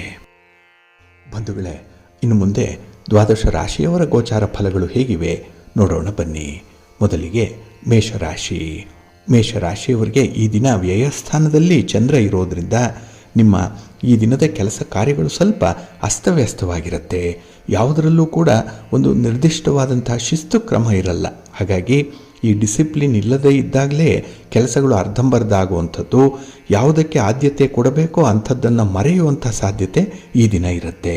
ಬಂಧುಗಳೇ, ಇನ್ನು ಮುಂದೆ ದ್ವಾದಶ ರಾಶಿಯವರ ಗೋಚಾರ ಫಲಗಳು ಹೇಗಿವೆ ನೋಡೋಣ ಬನ್ನಿ. ಮೊದಲಿಗೆ ಮೇಷರಾಶಿ. ಮೇಷರಾಶಿಯವರಿಗೆ ಈ ದಿನ ವ್ಯಯಸ್ಥಾನದಲ್ಲಿ ಚಂದ್ರ ಇರೋದರಿಂದ ನಿಮ್ಮ ಈ ದಿನದ ಕೆಲಸ ಕಾರ್ಯಗಳು ಸ್ವಲ್ಪ ಅಸ್ತವ್ಯಸ್ತವಾಗಿರುತ್ತೆ. ಯಾವುದರಲ್ಲೂ ಕೂಡ ಒಂದು ನಿರ್ದಿಷ್ಟವಾದಂತಹ ಶಿಸ್ತು ಕ್ರಮ ಇರಲ್ಲ. ಹಾಗಾಗಿ ಈ ಡಿಸಿಪ್ಲಿನ್ ಇಲ್ಲದೇ ಇದ್ದಾಗಲೇ ಕೆಲಸಗಳು ಅರ್ಧಂಬರ್ಧ ಆಗುವಂಥದ್ದು, ಯಾವುದಕ್ಕೆ ಆದ್ಯತೆ ಕೊಡಬೇಕೋ ಅಂಥದ್ದನ್ನು ಮರೆಯುವಂಥ ಸಾಧ್ಯತೆ ಈ ದಿನ ಇರುತ್ತೆ.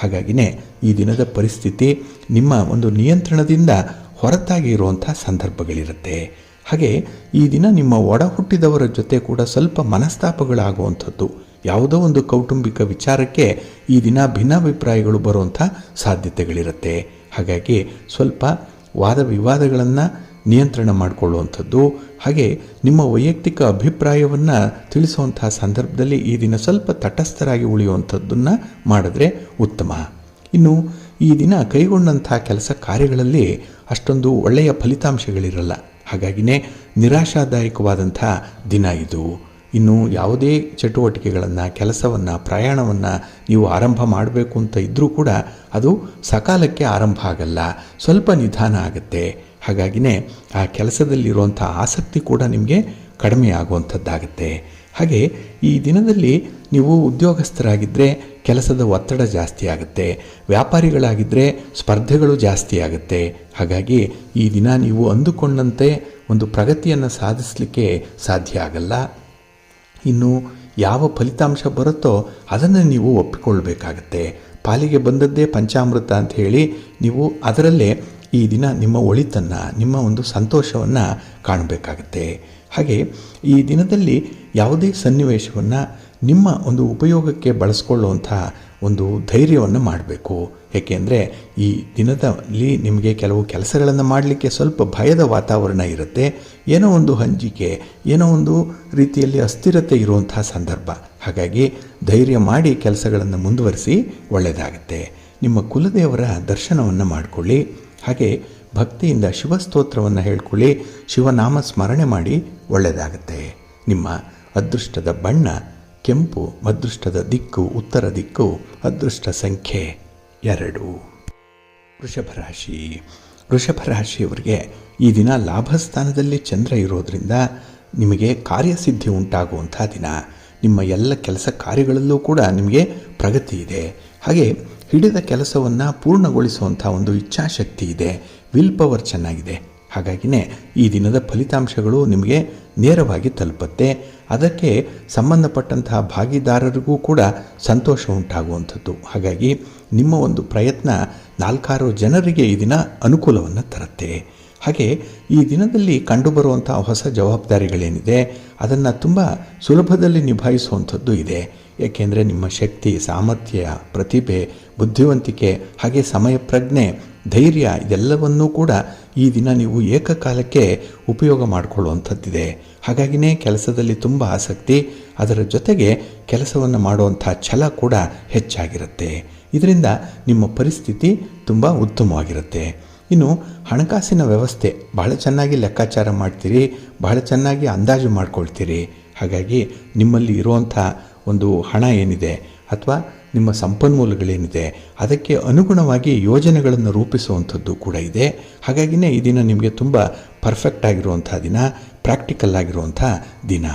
ಹಾಗಾಗಿನೇ ಈ ದಿನದ ಪರಿಸ್ಥಿತಿ ನಿಮ್ಮ ಒಂದು ನಿಯಂತ್ರಣದಿಂದ ಹೊರತಾಗಿ ಇರುವಂಥ ಸಂದರ್ಭಗಳಿರುತ್ತೆ. ಹಾಗೆ ಈ ದಿನ ನಿಮ್ಮ ಒಡ ಹುಟ್ಟಿದವರ ಜೊತೆ ಕೂಡ ಸ್ವಲ್ಪ ಮನಸ್ತಾಪಗಳಾಗುವಂಥದ್ದು, ಯಾವುದೋ ಒಂದು ಕೌಟುಂಬಿಕ ವಿಚಾರಕ್ಕೆ ಈ ದಿನ ಭಿನ್ನಾಭಿಪ್ರಾಯಗಳು ಬರುವಂಥ ಸಾಧ್ಯತೆಗಳಿರುತ್ತೆ. ಹಾಗಾಗಿ ಸ್ವಲ್ಪ ವಾದ ವಿವಾದಗಳನ್ನು ನಿಯಂತ್ರಣ ಮಾಡಿಕೊಳ್ಳುವಂಥದ್ದು, ಹಾಗೆ ನಿಮ್ಮ ವೈಯಕ್ತಿಕ ಅಭಿಪ್ರಾಯವನ್ನು ತಿಳಿಸುವಂತಹ ಸಂದರ್ಭದಲ್ಲಿ ಈ ದಿನ ಸ್ವಲ್ಪ ತಟಸ್ಥರಾಗಿ ಉಳಿಯುವಂಥದ್ದನ್ನು ಮಾಡಿದ್ರೆ ಉತ್ತಮ. ಇನ್ನು ಈ ದಿನ ಕೈಗೊಂಡಂಥ ಕೆಲಸ ಕಾರ್ಯಗಳಲ್ಲಿ ಅಷ್ಟೊಂದು ಒಳ್ಳೆಯ ಫಲಿತಾಂಶಗಳಿರಲ್ಲ. ಹಾಗಾಗಿನೇ ನಿರಾಶಾದಾಯಕವಾದಂಥ ದಿನ ಇದು. ಇನ್ನು ಯಾವುದೇ ಚಟುವಟಿಕೆಗಳನ್ನು, ಕೆಲಸವನ್ನು, ಪ್ರಯಾಣವನ್ನು ನೀವು ಆರಂಭ ಮಾಡಬೇಕು ಅಂತ ಇದ್ದರೂ ಕೂಡ ಅದು ಸಕಾಲಕ್ಕೆ ಆರಂಭ ಆಗಲ್ಲ, ಸ್ವಲ್ಪ ನಿಧಾನ ಆಗುತ್ತೆ. ಹಾಗಾಗಿನೇ ಆ ಕೆಲಸದಲ್ಲಿರುವಂಥ ಆಸಕ್ತಿ ಕೂಡ ನಿಮಗೆ ಕಡಿಮೆ ಆಗುವಂಥದ್ದಾಗುತ್ತೆ. ಹಾಗೆ ಈ ದಿನದಲ್ಲಿ ನೀವು ಉದ್ಯೋಗಸ್ಥರಾಗಿದ್ದರೆ ಕೆಲಸದ ಒತ್ತಡ ಜಾಸ್ತಿ ಆಗುತ್ತೆ, ವ್ಯಾಪಾರಿಗಳಾಗಿದ್ದರೆ ಸ್ಪರ್ಧೆಗಳು ಜಾಸ್ತಿ ಆಗುತ್ತೆ. ಹಾಗಾಗಿ ಈ ದಿನ ನೀವು ಅಂದುಕೊಂಡಂತೆ ಒಂದು ಪ್ರಗತಿಯನ್ನು ಸಾಧಿಸಲಿಕ್ಕೆ ಸಾಧ್ಯ ಆಗಲ್ಲ. ಇನ್ನು ಯಾವ ಫಲಿತಾಂಶ ಬರುತ್ತೋ ಅದನ್ನು ನೀವು ಒಪ್ಪಿಕೊಳ್ಬೇಕಾಗತ್ತೆ. ಪಾಲಿಗೆ ಬಂದದ್ದೇ ಪಂಚಾಮೃತ ಅಂತ ಹೇಳಿ ನೀವು ಅದರಲ್ಲೇ ಈ ದಿನ ನಿಮ್ಮ ಒಳಿತನ್ನು, ನಿಮ್ಮ ಒಂದು ಸಂತೋಷವನ್ನು ಕಾಣಬೇಕಾಗತ್ತೆ. ಹಾಗೆ ಈ ದಿನದಲ್ಲಿ ಯಾವುದೇ ಸನ್ನಿವೇಶವನ್ನು ನಿಮ್ಮ ಒಂದು ಉಪಯೋಗಕ್ಕೆ ಬಳಸ್ಕೊಳ್ಳುವಂಥ ಒಂದು ಧೈರ್ಯವನ್ನು ಮಾಡಬೇಕು. ಏಕೆಂದರೆ ಈ ದಿನದಲ್ಲಿ ನಿಮಗೆ ಕೆಲವು ಕೆಲಸಗಳನ್ನು ಮಾಡಲಿಕ್ಕೆ ಸ್ವಲ್ಪ ಭಯದ ವಾತಾವರಣ ಇರುತ್ತೆ. ಏನೋ ಒಂದು ಹಂಜಿಕೆ, ಏನೋ ಒಂದು ರೀತಿಯಲ್ಲಿ ಅಸ್ಥಿರತೆ ಇರುವಂಥ ಸಂದರ್ಭ. ಹಾಗಾಗಿ ಧೈರ್ಯ ಮಾಡಿ ಕೆಲಸಗಳನ್ನು ಮುಂದುವರಿಸಿ ಒಳ್ಳೆಯದಾಗುತ್ತೆ. ನಿಮ್ಮ ಕುಲದೇವರ ದರ್ಶನವನ್ನು ಮಾಡಿಕೊಳ್ಳಿ. ಹಾಗೆ ಭಕ್ತಿಯಿಂದ ಶಿವಸ್ತೋತ್ರವನ್ನು ಹೇಳ್ಕೊಳ್ಳಿ, ಶಿವನಾಮ ಸ್ಮರಣೆ ಮಾಡಿ ಒಳ್ಳೆಯದಾಗುತ್ತೆ. ನಿಮ್ಮ ಅದೃಷ್ಟದ ಬಣ್ಣ ಕೆಂಪು, ಅದೃಷ್ಟದ ದಿಕ್ಕು ಉತ್ತರ ದಿಕ್ಕು, ಅದೃಷ್ಟ ಸಂಖ್ಯೆ 2. ವೃಷಭರಾಶಿ. ವೃಷಭರಾಶಿಯವರಿಗೆ ಈ ದಿನ ಲಾಭಸ್ಥಾನದಲ್ಲಿ ಚಂದ್ರ ಇರೋದರಿಂದ ನಿಮಗೆ ಕಾರ್ಯಸಿದ್ಧಿ ಉಂಟಾಗುವಂಥ ದಿನ. ನಿಮ್ಮ ಎಲ್ಲ ಕೆಲಸ ಕಾರ್ಯಗಳಲ್ಲೂ ಕೂಡ ನಿಮಗೆ ಪ್ರಗತಿ ಇದೆ. ಹಾಗೆ ಹಿಡಿದ ಕೆಲಸವನ್ನು ಪೂರ್ಣಗೊಳಿಸುವಂಥ ಒಂದು ಇಚ್ಛಾಶಕ್ತಿ ಇದೆ, ವಿಲ್ ಪವರ್ ಚೆನ್ನಾಗಿದೆ. ಹಾಗಾಗಿನೇ ಈ ದಿನದ ಫಲಿತಾಂಶಗಳು ನಿಮಗೆ ನೇರವಾಗಿ ತಲುಪುತ್ತೆ. ಅದಕ್ಕೆ ಸಂಬಂಧಪಟ್ಟಂತಹ ಭಾಗಿದಾರರಿಗೂ ಕೂಡ ಸಂತೋಷ ಉಂಟಾಗುವಂಥದ್ದು. ಹಾಗಾಗಿ ನಿಮ್ಮ ಒಂದು ಪ್ರಯತ್ನ 4-6 ಜನರಿಗೆ ಈ ದಿನ ಅನುಕೂಲವನ್ನು ತರುತ್ತೆ. ಹಾಗೆ ಈ ದಿನದಲ್ಲಿ ಕಂಡುಬರುವಂಥ ಹೊಸ ಜವಾಬ್ದಾರಿಗಳೇನಿದೆ ಅದನ್ನು ತುಂಬ ಸುಲಭದಲ್ಲಿ ನಿಭಾಯಿಸುವಂಥದ್ದು ಇದೆ. ಏಕೆಂದರೆ ನಿಮ್ಮ ಶಕ್ತಿ, ಸಾಮರ್ಥ್ಯ, ಪ್ರತಿಭೆ, ಬುದ್ಧಿವಂತಿಕೆ, ಹಾಗೆ ಸಮಯ ಪ್ರಜ್ಞೆ, ಧೈರ್ಯ ಇದೆಲ್ಲವನ್ನೂ ಕೂಡ ಈ ದಿನ ನೀವು ಏಕಕಾಲಕ್ಕೆ ಉಪಯೋಗ ಮಾಡಿಕೊಳ್ಳುವಂಥದ್ದಿದೆ. ಹಾಗಾಗಿನೇ ಕೆಲಸದಲ್ಲಿ ತುಂಬ ಆಸಕ್ತಿ, ಅದರ ಜೊತೆಗೆ ಕೆಲಸವನ್ನು ಮಾಡುವಂಥ ಛಲ ಕೂಡ ಹೆಚ್ಚಾಗಿರುತ್ತೆ. ಇದರಿಂದ ನಿಮ್ಮ ಪರಿಸ್ಥಿತಿ ತುಂಬ ಉತ್ತಮವಾಗಿರುತ್ತೆ. ಇನ್ನು ಹಣಕಾಸಿನ ವ್ಯವಸ್ಥೆ ಬಹಳ ಚೆನ್ನಾಗಿ ಲೆಕ್ಕಾಚಾರ ಮಾಡ್ತೀರಿ, ಬಹಳ ಚೆನ್ನಾಗಿ ಅಂದಾಜು ಮಾಡ್ಕೊಳ್ತೀರಿ. ಹಾಗಾಗಿ ನಿಮ್ಮಲ್ಲಿ ಇರುವಂಥ ಒಂದು ಹಣ ಏನಿದೆ ಅಥವಾ ನಿಮ್ಮ ಸಂಪನ್ಮೂಲಗಳೇನಿದೆ ಅದಕ್ಕೆ ಅನುಗುಣವಾಗಿ ಯೋಜನೆಗಳನ್ನು ರೂಪಿಸುವಂಥದ್ದು ಕೂಡ ಇದೆ. ಹಾಗಾಗಿನೇ ಈ ದಿನ ನಿಮಗೆ ತುಂಬ ಪರ್ಫೆಕ್ಟ್ ಆಗಿರುವಂಥ ದಿನ, ಪ್ರಾಕ್ಟಿಕಲ್ ಆಗಿರುವಂಥ ದಿನ.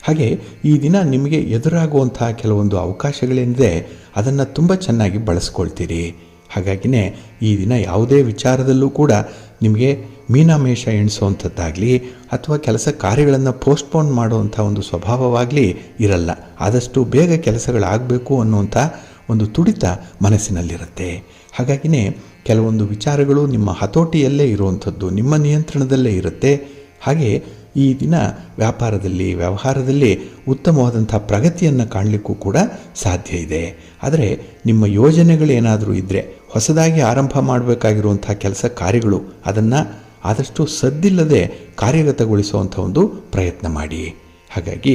ಹಾಗೆ ಈ ದಿನ ನಿಮಗೆ ಎದುರಾಗುವಂಥ ಕೆಲವೊಂದು ಅವಕಾಶಗಳೇನಿದೆ ಅದನ್ನು ತುಂಬ ಚೆನ್ನಾಗಿ ಬಳಸ್ಕೊಳ್ತೀರಿ. ಹಾಗಾಗಿನೇ ಈ ದಿನ ಯಾವುದೇ ವಿಚಾರದಲ್ಲೂ ಕೂಡ ನಿಮಗೆ ಮೀನಾಮೇಷ ಎಣಿಸುವಂಥದ್ದಾಗಲಿ ಅಥವಾ ಕೆಲಸ ಕಾರ್ಯಗಳನ್ನು ಪೋಸ್ಟ್ಪೋನ್ ಮಾಡುವಂಥ ಒಂದು ಸ್ವಭಾವವಾಗಲಿ ಇರಲ್ಲ. ಆದಷ್ಟು ಬೇಗ ಕೆಲಸಗಳಾಗಬೇಕು ಅನ್ನುವಂಥ ಒಂದು ತುಡಿತ ಮನಸ್ಸಿನಲ್ಲಿರುತ್ತೆ. ಹಾಗಾಗಿನೇ ಕೆಲವೊಂದು ವಿಚಾರಗಳು ನಿಮ್ಮ ಹತೋಟಿಯಲ್ಲೇ ಇರುವಂಥದ್ದು, ನಿಮ್ಮ ನಿಯಂತ್ರಣದಲ್ಲೇ ಇರುತ್ತೆ. ಹಾಗೆ ಈ ದಿನ ವ್ಯಾಪಾರದಲ್ಲಿ ವ್ಯವಹಾರದಲ್ಲಿ ಉತ್ತಮವಾದಂಥ ಪ್ರಗತಿಯನ್ನು ಕಾಣಲಿಕ್ಕೂ ಕೂಡ ಸಾಧ್ಯ ಇದೆ. ಆದರೆ ನಿಮ್ಮ ಯೋಜನೆಗಳೇನಾದರೂ ಇದ್ದರೆ, ಹೊಸದಾಗಿ ಆರಂಭ ಮಾಡಬೇಕಾಗಿರುವಂಥ ಕೆಲಸ ಕಾರ್ಯಗಳು, ಅದನ್ನು ಆದಷ್ಟು ಸದ್ದಿಲ್ಲದೆ ಕಾರ್ಯಗತಗೊಳಿಸುವಂಥ ಒಂದು ಪ್ರಯತ್ನ ಮಾಡಿ. ಹಾಗಾಗಿ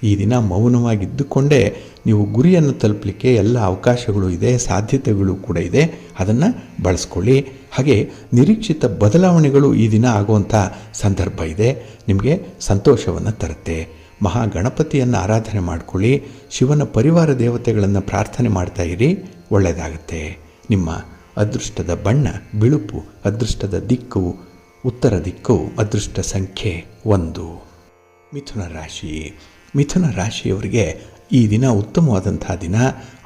ಈ ದಿನ ಮೌನವಾಗಿದ್ದುಕೊಂಡೇ ನೀವು ಗುರಿಯನ್ನು ತಲುಪಲಿಕ್ಕೆ ಎಲ್ಲ ಅವಕಾಶಗಳು ಇದೆ, ಸಾಧ್ಯತೆಗಳು ಕೂಡ ಇದೆ. ಅದನ್ನು ಬಳಸ್ಕೊಳ್ಳಿ. ಹಾಗೆ ನಿರೀಕ್ಷಿತ ಬದಲಾವಣೆಗಳು ಈ ದಿನ ಆಗುವಂಥ ಸಂದರ್ಭ ಇದೆ, ನಿಮಗೆ ಸಂತೋಷವನ್ನು ತರುತ್ತೆ. ಮಹಾಗಣಪತಿಯನ್ನು ಆರಾಧನೆ ಮಾಡಿಕೊಳ್ಳಿ. ಶಿವನ ಪರಿವಾರ ದೇವತೆಗಳನ್ನು ಪ್ರಾರ್ಥನೆ ಮಾಡ್ತಾ ಇರಿ, ಒಳ್ಳೆಯದಾಗುತ್ತೆ. ನಿಮ್ಮ ಅದೃಷ್ಟದ ಬಣ್ಣ ಬಿಳುಪು, ಅದೃಷ್ಟದ ದಿಕ್ಕು ಉತ್ತರ ದಿಕ್ಕು, ಅದೃಷ್ಟ ಸಂಖ್ಯೆ 1. ಮಿಥುನ ರಾಶಿ. ಮಿಥುನ ರಾಶಿಯವರಿಗೆ ಈ ದಿನ ಉತ್ತಮವಾದಂಥ ದಿನ,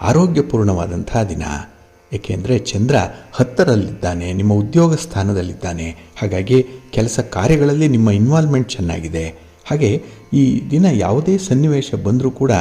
ಆರೋಗ್ಯಪೂರ್ಣವಾದಂಥ ದಿನ. ಏಕೆಂದರೆ ಚಂದ್ರ 10ರಲ್ಲಿದ್ದಾನೆ, ನಿಮ್ಮ ಉದ್ಯೋಗ ಸ್ಥಾನದಲ್ಲಿದ್ದಾನೆ. ಹಾಗಾಗಿ ಕೆಲಸ ಕಾರ್ಯಗಳಲ್ಲಿ ನಿಮ್ಮ ಇನ್ವಾಲ್ವ್ಮೆಂಟ್ ಚೆನ್ನಾಗಿದೆ. ಹಾಗೆ ಈ ದಿನ ಯಾವುದೇ ಸನ್ನಿವೇಶ ಬಂದರೂ ಕೂಡ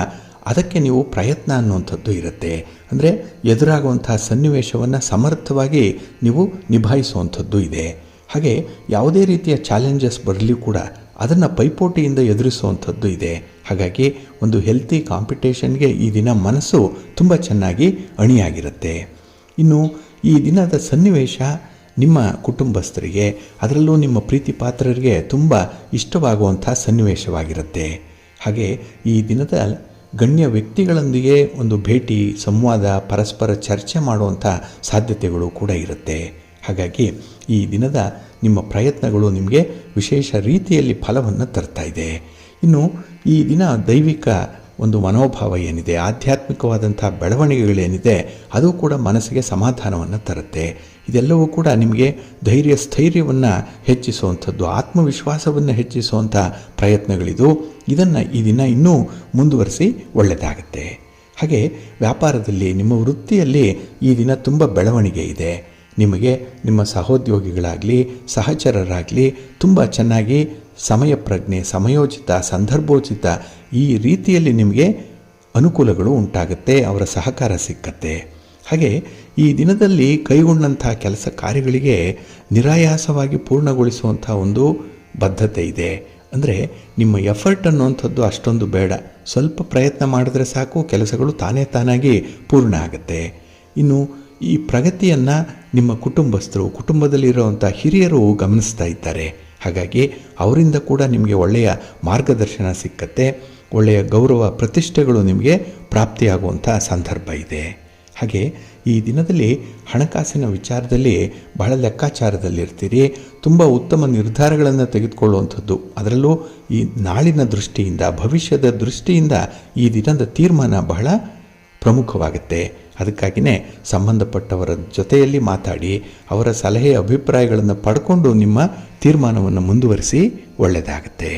ಅದಕ್ಕೆ ನೀವು ಪ್ರಯತ್ನ ಅನ್ನುವಂಥದ್ದು ಇರುತ್ತೆ. ಅಂದರೆ ಎದುರಾಗುವಂಥ ಸನ್ನಿವೇಶವನ್ನು ಸಮರ್ಥವಾಗಿ ನೀವು ನಿಭಾಯಿಸುವಂಥದ್ದು ಇದೆ. ಹಾಗೆ ಯಾವುದೇ ರೀತಿಯ ಚಾಲೆಂಜಸ್ ಬರಲಿ ಕೂಡ ಅದನ್ನು ಪೈಪೋಟಿಯಿಂದ ಎದುರಿಸುವಂಥದ್ದು ಇದೆ. ಹಾಗಾಗಿ ಒಂದು ಹೆಲ್ತಿ ಕಾಂಪಿಟೇಷನ್ಗೆ ಈ ದಿನ ಮನಸ್ಸು ತುಂಬ ಚೆನ್ನಾಗಿ ಅಣಿಯಾಗಿರುತ್ತೆ. ಇನ್ನು ಈ ದಿನದ ಸನ್ನಿವೇಶ ನಿಮ್ಮ ಕುಟುಂಬಸ್ಥರಿಗೆ, ಅದರಲ್ಲೂ ನಿಮ್ಮ ಪ್ರೀತಿ ಪಾತ್ರರಿಗೆ ತುಂಬ ಇಷ್ಟವಾಗುವಂಥ ಸನ್ನಿವೇಶವಾಗಿರುತ್ತೆ. ಹಾಗೆ ಈ ದಿನದ ಗಣ್ಯ ವ್ಯಕ್ತಿಗಳೊಂದಿಗೆ ಒಂದು ಭೇಟಿ, ಸಂವಾದ, ಪರಸ್ಪರ ಚರ್ಚೆ ಮಾಡುವಂಥ ಸಾಧ್ಯತೆಗಳು ಕೂಡ ಇರುತ್ತೆ. ಹಾಗಾಗಿ ಈ ದಿನದ ನಿಮ್ಮ ಪ್ರಯತ್ನಗಳು ನಿಮಗೆ ವಿಶೇಷ ರೀತಿಯಲ್ಲಿ ಫಲವನ್ನು ತರ್ತಾ ಇದೆ. ಇನ್ನು ಈ ದಿನ ದೈವಿಕ ಒಂದು ಮನೋಭಾವ ಏನಿದೆ, ಆಧ್ಯಾತ್ಮಿಕವಾದಂಥ ಬೆಳವಣಿಗೆಗಳೇನಿದೆ, ಅದು ಕೂಡ ಮನಸ್ಸಿಗೆ ಸಮಾಧಾನವನ್ನು ತರುತ್ತೆ. ಇದೆಲ್ಲವೂ ಕೂಡ ನಿಮಗೆ ಧೈರ್ಯ ಸ್ಥೈರ್ಯವನ್ನು ಹೆಚ್ಚಿಸುವಂಥದ್ದು, ಆತ್ಮವಿಶ್ವಾಸವನ್ನು ಹೆಚ್ಚಿಸುವಂಥ ಪ್ರಯತ್ನಗಳಿದು. ಇದನ್ನು ಈ ದಿನ ಇನ್ನೂ ಮುಂದುವರಿಸಿ ಒಳ್ಳೆಯದಾಗುತ್ತೆ. ಹಾಗೆ ವ್ಯಾಪಾರದಲ್ಲಿ, ನಿಮ್ಮ ವೃತ್ತಿಯಲ್ಲಿ ಈ ದಿನ ತುಂಬ ಬೆಳವಣಿಗೆ ಇದೆ. ನಿಮಗೆ ನಿಮ್ಮ ಸಹೋದ್ಯೋಗಿಗಳಾಗಲಿ ಸಹಚರರಾಗಲಿ ತುಂಬ ಚೆನ್ನಾಗಿ ಸಮಯ ಪ್ರಜ್ಞೆ, ಸಮಯೋಚಿತ, ಸಂದರ್ಭೋಚಿತ ಈ ರೀತಿಯಲ್ಲಿ ನಿಮಗೆ ಅನುಕೂಲಗಳು ಉಂಟಾಗುತ್ತೆ, ಅವರ ಸಹಕಾರ ಸಿಕ್ಕತ್ತೆ. ಹಾಗೆ ಈ ದಿನದಲ್ಲಿ ಕೈಗೊಂಡಂಥ ಕೆಲಸ ಕಾರ್ಯಗಳಿಗೆ ನಿರಾಯಾಸವಾಗಿ ಪೂರ್ಣಗೊಳಿಸುವಂಥ ಒಂದು ಬದ್ಧತೆ ಇದೆ. ಅಂದರೆ ನಿಮ್ಮ ಎಫರ್ಟ್ ಅನ್ನುವಂಥದ್ದು ಅಷ್ಟೊಂದು ಬೇಡ, ಸ್ವಲ್ಪ ಪ್ರಯತ್ನ ಮಾಡಿದ್ರೆ ಸಾಕು, ಕೆಲಸಗಳು ತಾನಾಗಿ ಪೂರ್ಣ ಆಗುತ್ತೆ. ಇನ್ನು ಈ ಪ್ರಗತಿಯನ್ನು ನಿಮ್ಮ ಕುಟುಂಬಸ್ಥರು, ಕುಟುಂಬದಲ್ಲಿರುವಂಥ ಹಿರಿಯರು ಗಮನಿಸ್ತಾ ಇದ್ದಾರೆ. ಹಾಗಾಗಿ ಅವರಿಂದ ಕೂಡ ನಿಮಗೆ ಒಳ್ಳೆಯ ಮಾರ್ಗದರ್ಶನ ಸಿಕ್ಕತ್ತೆ, ಒಳ್ಳೆಯ ಗೌರವ ಪ್ರತಿಷ್ಠೆಗಳು ನಿಮಗೆ ಪ್ರಾಪ್ತಿಯಾಗುವಂಥ ಸಂದರ್ಭ ಇದೆ. ಹಾಗೆ ಈ ದಿನದಲ್ಲಿ ಹಣಕಾಸಿನ ವಿಚಾರದಲ್ಲಿ ಬಹಳ ಲೆಕ್ಕಾಚಾರದಲ್ಲಿರ್ತೀರಿ. ತುಂಬ ಉತ್ತಮ ನಿರ್ಧಾರಗಳನ್ನು ತೆಗೆದುಕೊಳ್ಳುವಂಥದ್ದು, ಅದರಲ್ಲೂ ಈ ನಾಳಿನ ದೃಷ್ಟಿಯಿಂದ, ಭವಿಷ್ಯದ ದೃಷ್ಟಿಯಿಂದ ಈ ದಿನದ ತೀರ್ಮಾನ ಬಹಳ ಪ್ರಮುಖವಾಗುತ್ತೆ. ಅದಕ್ಕಾಗಿಯೇ ಸಂಬಂಧಪಟ್ಟವರ ಜೊತೆಯಲ್ಲಿ ಮಾತಾಡಿ ಅವರ ಸಲಹೆ ಅಭಿಪ್ರಾಯಗಳನ್ನು ಪಡ್ಕೊಂಡು ನಿಮ್ಮ ತೀರ್ಮಾನವನ್ನು ಮುಂದುವರಿಸಿ ಒಳ್ಳೆಯದಾಗುತ್ತೆ.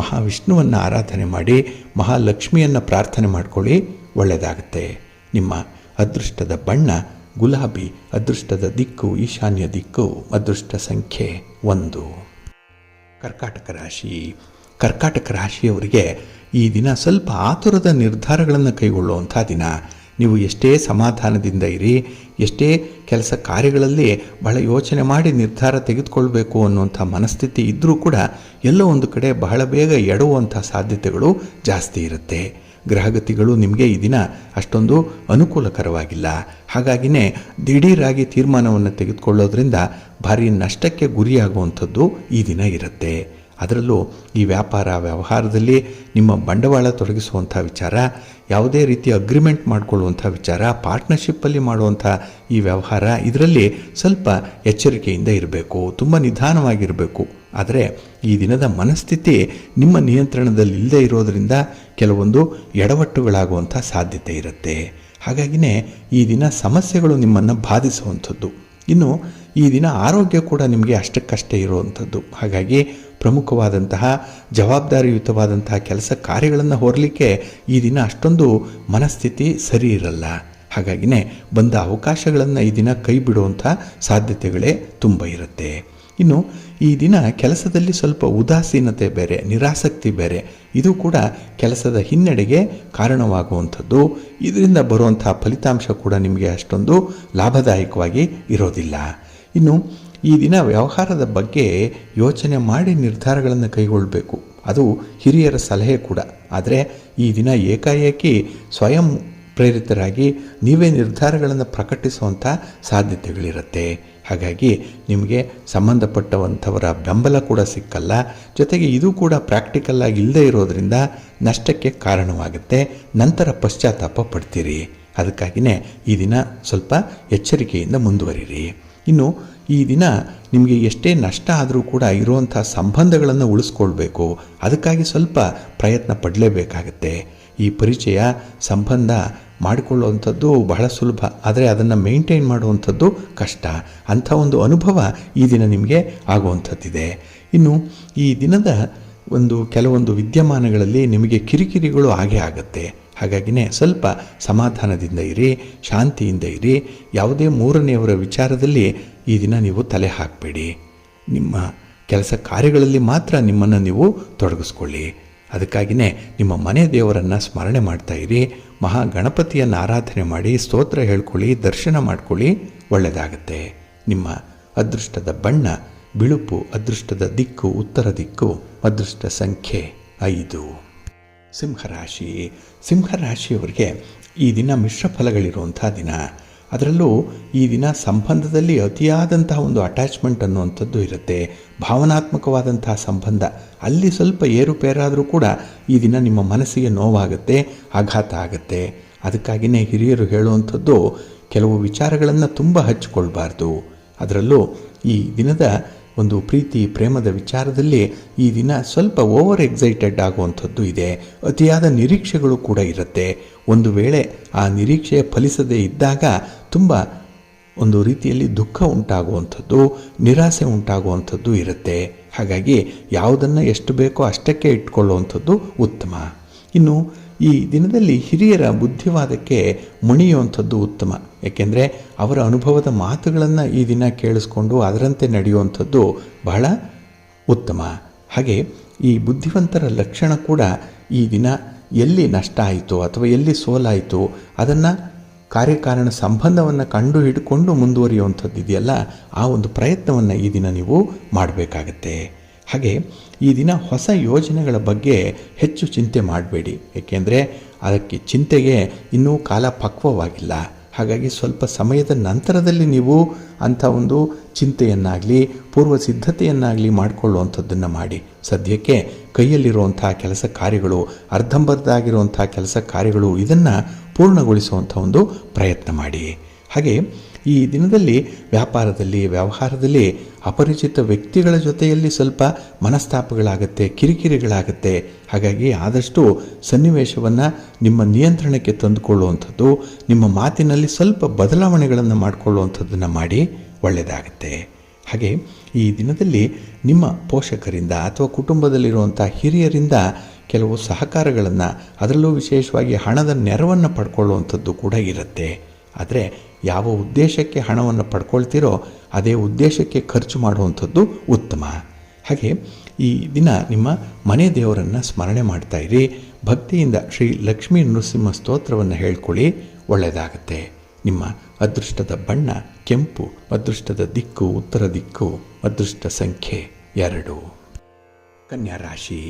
ಮಹಾವಿಷ್ಣುವನ್ನು ಆರಾಧನೆ ಮಾಡಿ ಮಹಾಲಕ್ಷ್ಮಿಯನ್ನು ಪ್ರಾರ್ಥನೆ ಮಾಡಿಕೊಳ್ಳಿ, ಒಳ್ಳೆಯದಾಗುತ್ತೆ. ನಿಮ್ಮ ಅದೃಷ್ಟದ ಬಣ್ಣ ಗುಲಾಬಿ, ಅದೃಷ್ಟದ ದಿಕ್ಕು ಈಶಾನ್ಯ ದಿಕ್ಕು, ಅದೃಷ್ಟ ಸಂಖ್ಯೆ 1. ಕರ್ಕಾಟಕ ರಾಶಿ. ಕರ್ಕಾಟಕ ರಾಶಿಯವರಿಗೆ ಈ ದಿನ ಸ್ವಲ್ಪ ಆತುರದ ನಿರ್ಧಾರಗಳನ್ನು ಕೈಗೊಳ್ಳುವಂಥ ದಿನ. ನೀವು ಎಷ್ಟೇ ಸಮಾಧಾನದಿಂದ ಇರಿ, ಎಷ್ಟೇ ಕೆಲಸ ಕಾರ್ಯಗಳಲ್ಲಿ ಬಹಳ ಯೋಚನೆ ಮಾಡಿ ನಿರ್ಧಾರ ತೆಗೆದುಕೊಳ್ಬೇಕು ಅನ್ನುವಂಥ ಮನಸ್ಥಿತಿ ಇದ್ದರೂ ಕೂಡ ಎಲ್ಲೋ ಒಂದು ಕಡೆ ಬಹಳ ಬೇಗ ಎಡುವಂಥ ಸಾಧ್ಯತೆಗಳು ಜಾಸ್ತಿ ಇರುತ್ತೆ. ಗ್ರಹಗತಿಗಳು ನಿಮಗೆ ಈ ದಿನ ಅಷ್ಟೊಂದು ಅನುಕೂಲಕರವಾಗಿಲ್ಲ. ಹಾಗಾಗಿಯೇ ದಿಢೀರಾಗಿ ತೀರ್ಮಾನವನ್ನು ತೆಗೆದುಕೊಳ್ಳೋದ್ರಿಂದ ಭಾರಿ ನಷ್ಟಕ್ಕೆ ಗುರಿಯಾಗುವಂಥದ್ದು ಈ ದಿನ ಇರುತ್ತೆ. ಅದರಲ್ಲೂ ಈ ವ್ಯಾಪಾರ ವ್ಯವಹಾರದಲ್ಲಿ ನಿಮ್ಮ ಬಂಡವಾಳ ತೊಡಗಿಸುವಂಥ ವಿಚಾರ, ಯಾವುದೇ ರೀತಿಯ ಅಗ್ರಿಮೆಂಟ್ ಮಾಡಿಕೊಳ್ಳುವಂಥ ವಿಚಾರ, ಪಾರ್ಟ್ನರ್ಶಿಪ್ಪಲ್ಲಿ ಮಾಡುವಂಥ ಈ ವ್ಯವಹಾರ, ಇದರಲ್ಲಿ ಸ್ವಲ್ಪ ಎಚ್ಚರಿಕೆಯಿಂದ ಇರಬೇಕು, ತುಂಬ ನಿಧಾನವಾಗಿರಬೇಕು. ಆದರೆ ಈ ದಿನದ ಮನಸ್ಥಿತಿ ನಿಮ್ಮ ನಿಯಂತ್ರಣದಲ್ಲಿ ಇಲ್ಲದೆ ಇರೋದರಿಂದ ಕೆಲವೊಂದು ಎಡವಟ್ಟುಗಳಾಗುವಂಥ ಸಾಧ್ಯತೆ ಇರುತ್ತೆ. ಹಾಗಾಗಿಯೇ ಈ ದಿನ ಸಮಸ್ಯೆಗಳು ನಿಮ್ಮನ್ನು ಬಾಧಿಸುವಂಥದ್ದು. ಇನ್ನು ಈ ದಿನ ಆರೋಗ್ಯ ಕೂಡ ನಿಮಗೆ ಅಷ್ಟಕ್ಕಷ್ಟೇ ಇರುವಂಥದ್ದು. ಹಾಗಾಗಿ ಪ್ರಮುಖವಾದಂತಹ ಜವಾಬ್ದಾರಿಯುತವಾದಂತಹ ಕೆಲಸ ಕಾರ್ಯಗಳನ್ನು ಹೊರಲಿಕ್ಕೆ ಈ ದಿನ ಅಷ್ಟೊಂದು ಮನಸ್ಥಿತಿ ಸರಿ ಇರಲ್ಲ. ಹಾಗಾಗಿಯೇ ಬಂದ ಅವಕಾಶಗಳನ್ನು ಈ ದಿನ ಕೈ ಬಿಡುವಂಥ ಸಾಧ್ಯತೆಗಳೇ ತುಂಬ ಇರುತ್ತೆ. ಇನ್ನು ಈ ದಿನ ಕೆಲಸದಲ್ಲಿ ಸ್ವಲ್ಪ ಉದಾಸೀನತೆ ಬೇರೆ, ನಿರಾಸಕ್ತಿ ಬೇರೆ, ಇದು ಕೂಡ ಕೆಲಸದ ಹಿನ್ನಡೆಗೆ ಕಾರಣವಾಗುವಂಥದ್ದು. ಇದರಿಂದ ಬರುವಂಥ ಫಲಿತಾಂಶ ಕೂಡ ನಿಮಗೆ ಅಷ್ಟೊಂದು ಲಾಭದಾಯಕವಾಗಿ ಇರೋದಿಲ್ಲ. ಇನ್ನು ಈ ದಿನ ವ್ಯವಹಾರದ ಬಗ್ಗೆ ಯೋಚನೆ ಮಾಡಿ ನಿರ್ಧಾರಗಳನ್ನು ಕೈಗೊಳ್ಳಬೇಕು. ಅದು ಹಿರಿಯರ ಸಲಹೆ ಕೂಡ. ಆದರೆ ಈ ದಿನ ಏಕಾಏಕಿ ಸ್ವಯಂ ಪ್ರೇರಿತರಾಗಿ ನೀವೇ ನಿರ್ಧಾರಗಳನ್ನು ಪ್ರಕಟಿಸುವಂಥ ಸಾಧ್ಯತೆಗಳಿರುತ್ತೆ. ಹಾಗಾಗಿ ನಿಮಗೆ ಸಂಬಂಧಪಟ್ಟವಂಥವರ ಬೆಂಬಲ ಕೂಡ ಸಿಕ್ಕಲ್ಲ. ಜೊತೆಗೆ ಇದು ಕೂಡ ಪ್ರಾಕ್ಟಿಕಲ್ಲಾಗಿ ಇಲ್ಲದೆ ಇರೋದರಿಂದ ನಷ್ಟಕ್ಕೆ ಕಾರಣವಾಗುತ್ತೆ. ನಂತರ ಪಶ್ಚಾತ್ತಾಪ ಪಡ್ತೀರಿ. ಅದಕ್ಕಾಗಿಯೇ ಈ ದಿನ ಸ್ವಲ್ಪ ಎಚ್ಚರಿಕೆಯಿಂದ ಮುಂದುವರಿರಿ. ಇನ್ನು ಈ ದಿನ ನಿಮಗೆ ಎಷ್ಟೇ ನಷ್ಟ ಆದರೂ ಕೂಡ ಇರುವಂಥ ಸಂಬಂಧಗಳನ್ನು ಉಳಿಸ್ಕೊಳ್ಬೇಕು. ಅದಕ್ಕಾಗಿ ಸ್ವಲ್ಪ ಪ್ರಯತ್ನ ಪಡಲೇಬೇಕಾಗತ್ತೆ. ಈ ಪರಿಚಯ ಸಂಬಂಧ ಮಾಡಿಕೊಳ್ಳುವಂಥದ್ದು ಬಹಳ ಸುಲಭ, ಆದರೆ ಅದನ್ನು ಮೇಂಟೈನ್ ಮಾಡುವಂಥದ್ದು ಕಷ್ಟ. ಅಂಥ ಒಂದು ಅನುಭವ ಈ ದಿನ ನಿಮಗೆ ಆಗುವಂಥದ್ದಿದೆ. ಇನ್ನು ಈ ದಿನದ ಕೆಲವೊಂದು ವಿದ್ಯಮಾನಗಳಲ್ಲಿ ನಿಮಗೆ ಕಿರಿಕಿರಿಗಳು ಆಗೇ ಆಗುತ್ತೆ. ಹಾಗಾಗಿನೇ ಸ್ವಲ್ಪ ಸಮಾಧಾನದಿಂದ ಇರಿ, ಶಾಂತಿಯಿಂದ ಇರಿ. ಯಾವುದೇ ಮೂರನೆಯವರ ವಿಚಾರದಲ್ಲಿ ಈ ದಿನ ನೀವು ತಲೆ ಹಾಕಬೇಡಿ. ನಿಮ್ಮ ಕೆಲಸ ಕಾರ್ಯಗಳಲ್ಲಿ ಮಾತ್ರ ನಿಮ್ಮನ್ನು ನೀವು ತೊಡಗಿಸ್ಕೊಳ್ಳಿ. ಅದಕ್ಕಾಗಿಯೇ ನಿಮ್ಮ ಮನೆ ದೇವರನ್ನು ಸ್ಮರಣೆ ಮಾಡ್ತಾ ಇರಿ. ಮಹಾಗಣಪತಿಯನ್ನು ಆರಾಧನೆ ಮಾಡಿ, ಸ್ತೋತ್ರ ಹೇಳ್ಕೊಳ್ಳಿ, ದರ್ಶನ ಮಾಡ್ಕೊಳ್ಳಿ, ಒಳ್ಳೆಯದಾಗತ್ತೆ. ನಿಮ್ಮ ಅದೃಷ್ಟದ ಬಣ್ಣ ಬಿಳುಪು, ಅದೃಷ್ಟದ ದಿಕ್ಕು ಉತ್ತರ ದಿಕ್ಕು, ಅದೃಷ್ಟ ಸಂಖ್ಯೆ 5. ಸಿಂಹರಾಶಿ. ಸಿಂಹರಾಶಿಯವರಿಗೆ ಈ ದಿನ ಮಿಶ್ರ ಫಲಗಳಿರುವಂಥ ದಿನ. ಅದರಲ್ಲೂ ಈ ದಿನ ಸಂಬಂಧದಲ್ಲಿ ಅತಿಯಾದಂತಹ ಒಂದು ಅಟ್ಯಾಚ್ಮೆಂಟ್ ಅನ್ನುವಂಥದ್ದು ಇರುತ್ತೆ. ಭಾವನಾತ್ಮಕವಾದಂತಹ ಸಂಬಂಧ ಅಲ್ಲಿ ಸ್ವಲ್ಪ ಏರುಪೇರಾದರೂ ಕೂಡ ಈ ದಿನ ನಿಮ್ಮ ಮನಸ್ಸಿಗೆ ನೋವಾಗುತ್ತೆ, ಆಘಾತ ಆಗುತ್ತೆ. ಅದಕ್ಕಾಗಿಯೇ ಹಿರಿಯರು ಹೇಳುವಂಥದ್ದು ಕೆಲವು ವಿಚಾರಗಳನ್ನು ತುಂಬ ಹಚ್ಚಿಕೊಳ್ಬಾರ್ದು. ಅದರಲ್ಲೂ ಈ ದಿನದ ಒಂದು ಪ್ರೀತಿ ಪ್ರೇಮದ ವಿಚಾರದಲ್ಲಿ ಈ ದಿನ ಸ್ವಲ್ಪ ಓವರ್ ಎಕ್ಸೈಟೆಡ್ ಆಗುವಂಥದ್ದು ಇದೆ. ಅತಿಯಾದ ನಿರೀಕ್ಷೆಗಳು ಕೂಡ ಇರುತ್ತೆ. ಒಂದು ವೇಳೆ ಆ ನಿರೀಕ್ಷೆ ಫಲಿಸದೇ ಇದ್ದಾಗ ತುಂಬ ಒಂದು ರೀತಿಯಲ್ಲಿ ದುಃಖ ಉಂಟಾಗುವಂಥದ್ದು, ನಿರಾಸೆ ಉಂಟಾಗುವಂಥದ್ದು ಇರುತ್ತೆ. ಹಾಗಾಗಿ ಯಾವುದನ್ನು ಎಷ್ಟು ಬೇಕೋ ಅಷ್ಟಕ್ಕೆ ಇಟ್ಕೊಳ್ಳುವಂಥದ್ದು ಉತ್ತಮ. ಇನ್ನು ಈ ದಿನದಲ್ಲಿ ಹಿರಿಯರ ಬುದ್ಧಿವಾದಕ್ಕೆ ಮುಣಿಯುವಂಥದ್ದು ಉತ್ತಮ. ಏಕೆಂದರೆ ಅವರ ಅನುಭವದ ಮಾತುಗಳನ್ನು ಈ ದಿನ ಕೇಳಿಸ್ಕೊಂಡು ಅದರಂತೆ ನಡೆಯುವಂಥದ್ದು ಬಹಳ ಉತ್ತಮ. ಹಾಗೆ ಈ ಬುದ್ಧಿವಂತರ ಲಕ್ಷಣ ಕೂಡ ಈ ದಿನ ಎಲ್ಲಿ ನಷ್ಟ ಆಯಿತು ಅಥವಾ ಎಲ್ಲಿ ಸೋಲಾಯಿತು ಅದನ್ನು ಕಾರ್ಯಕಾರಣ ಸಂಬಂಧವನ್ನು ಕಂಡು ಹಿಡ್ಕೊಂಡು ಮುಂದುವರಿಯುವಂಥದ್ದು ಇದೆಯಲ್ಲ, ಆ ಒಂದು ಪ್ರಯತ್ನವನ್ನು ಈ ದಿನ ನೀವು ಮಾಡಬೇಕಾಗತ್ತೆ. ಹಾಗೆ ಈ ದಿನ ಹೊಸ ಯೋಜನೆಗಳ ಬಗ್ಗೆ ಹೆಚ್ಚು ಚಿಂತೆ ಮಾಡಬೇಡಿ. ಏಕೆಂದರೆ ಅದಕ್ಕೆ ಚಿಂತೆಗೆ ಇನ್ನೂ ಕಾಲ ಪಕ್ವವಾಗಿಲ್ಲ. ಹಾಗಾಗಿ ಸ್ವಲ್ಪ ಸಮಯದ ನಂತರದಲ್ಲಿ ನೀವು ಅಂಥ ಒಂದು ಚಿಂತೆಯನ್ನಾಗಲಿ ಪೂರ್ವ ಸಿದ್ಧತೆಯನ್ನಾಗಲಿ ಮಾಡಿಕೊಳ್ಳುವಂಥದ್ದನ್ನು ಮಾಡಿ. ಸದ್ಯಕ್ಕೆ ಕೈಯಲ್ಲಿರುವಂಥ ಕೆಲಸ ಕಾರ್ಯಗಳು, ಅರ್ಧಂಬರ್ಧ ಆಗಿರುವಂಥ ಕೆಲಸ ಕಾರ್ಯಗಳು, ಇದನ್ನು ಪೂರ್ಣಗೊಳಿಸುವಂಥ ಒಂದು ಪ್ರಯತ್ನ ಮಾಡಿ. ಹಾಗೆ ಈ ದಿನದಲ್ಲಿ ವ್ಯಾಪಾರದಲ್ಲಿ ವ್ಯವಹಾರದಲ್ಲಿ ಅಪರಿಚಿತ ವ್ಯಕ್ತಿಗಳ ಜೊತೆಯಲ್ಲಿ ಸ್ವಲ್ಪ ಮನಸ್ತಾಪಗಳಾಗುತ್ತೆ, ಕಿರಿಕಿರಿಗಳಾಗುತ್ತೆ. ಹಾಗಾಗಿ ಆದಷ್ಟು ಸನ್ನಿವೇಶವನ್ನು ನಿಮ್ಮ ನಿಯಂತ್ರಣಕ್ಕೆ ತಂದುಕೊಳ್ಳುವಂಥದ್ದು, ನಿಮ್ಮ ಮಾತಿನಲ್ಲಿ ಸ್ವಲ್ಪ ಬದಲಾವಣೆಗಳನ್ನು ಮಾಡಿಕೊಳ್ಳುವಂಥದ್ದನ್ನು ಮಾಡಿ, ಒಳ್ಳೆಯದಾಗುತ್ತೆ. ಹಾಗೆ ಈ ದಿನದಲ್ಲಿ ನಿಮ್ಮ ಪೋಷಕರಿಂದ ಅಥವಾ ಕುಟುಂಬದಲ್ಲಿರುವಂಥ ಹಿರಿಯರಿಂದ ಕೆಲವು ಸಹಕಾರಗಳನ್ನು, ಅದರಲ್ಲೂ ವಿಶೇಷವಾಗಿ ಹಣದ ನೆರವನ್ನು ಪಡ್ಕೊಳ್ಳುವಂಥದ್ದು ಕೂಡ ಇರುತ್ತೆ. ಆದರೆ ಯಾವ ಉದ್ದೇಶಕ್ಕೆ ಹಣವನ್ನು ಪಡ್ಕೊಳ್ತೀರೋ ಅದೇ ಉದ್ದೇಶಕ್ಕೆ ಖರ್ಚು ಮಾಡುವಂಥದ್ದು ಉತ್ತಮ. ಹಾಗೆ ಈ ದಿನ ನಿಮ್ಮ ಮನೆ ದೇವರನ್ನು ಸ್ಮರಣೆ ಮಾಡ್ತಾ ಇರಿ. ಭಕ್ತಿಯಿಂದ ಶ್ರೀ ಲಕ್ಷ್ಮೀ ನೃಸಿಂಹ ಸ್ತೋತ್ರವನ್ನು ಹೇಳ್ಕೊಳ್ಳಿ, ಒಳ್ಳೆಯದಾಗುತ್ತೆ. ನಿಮ್ಮ ಅದೃಷ್ಟದ ಬಣ್ಣ ಕೆಂಪು, ಅದೃಷ್ಟದ ದಿಕ್ಕು ಉತ್ತರ ದಿಕ್ಕು, ಅದೃಷ್ಟ ಸಂಖ್ಯೆ 2. ಕನ್ಯಾ ರಾಶಿ.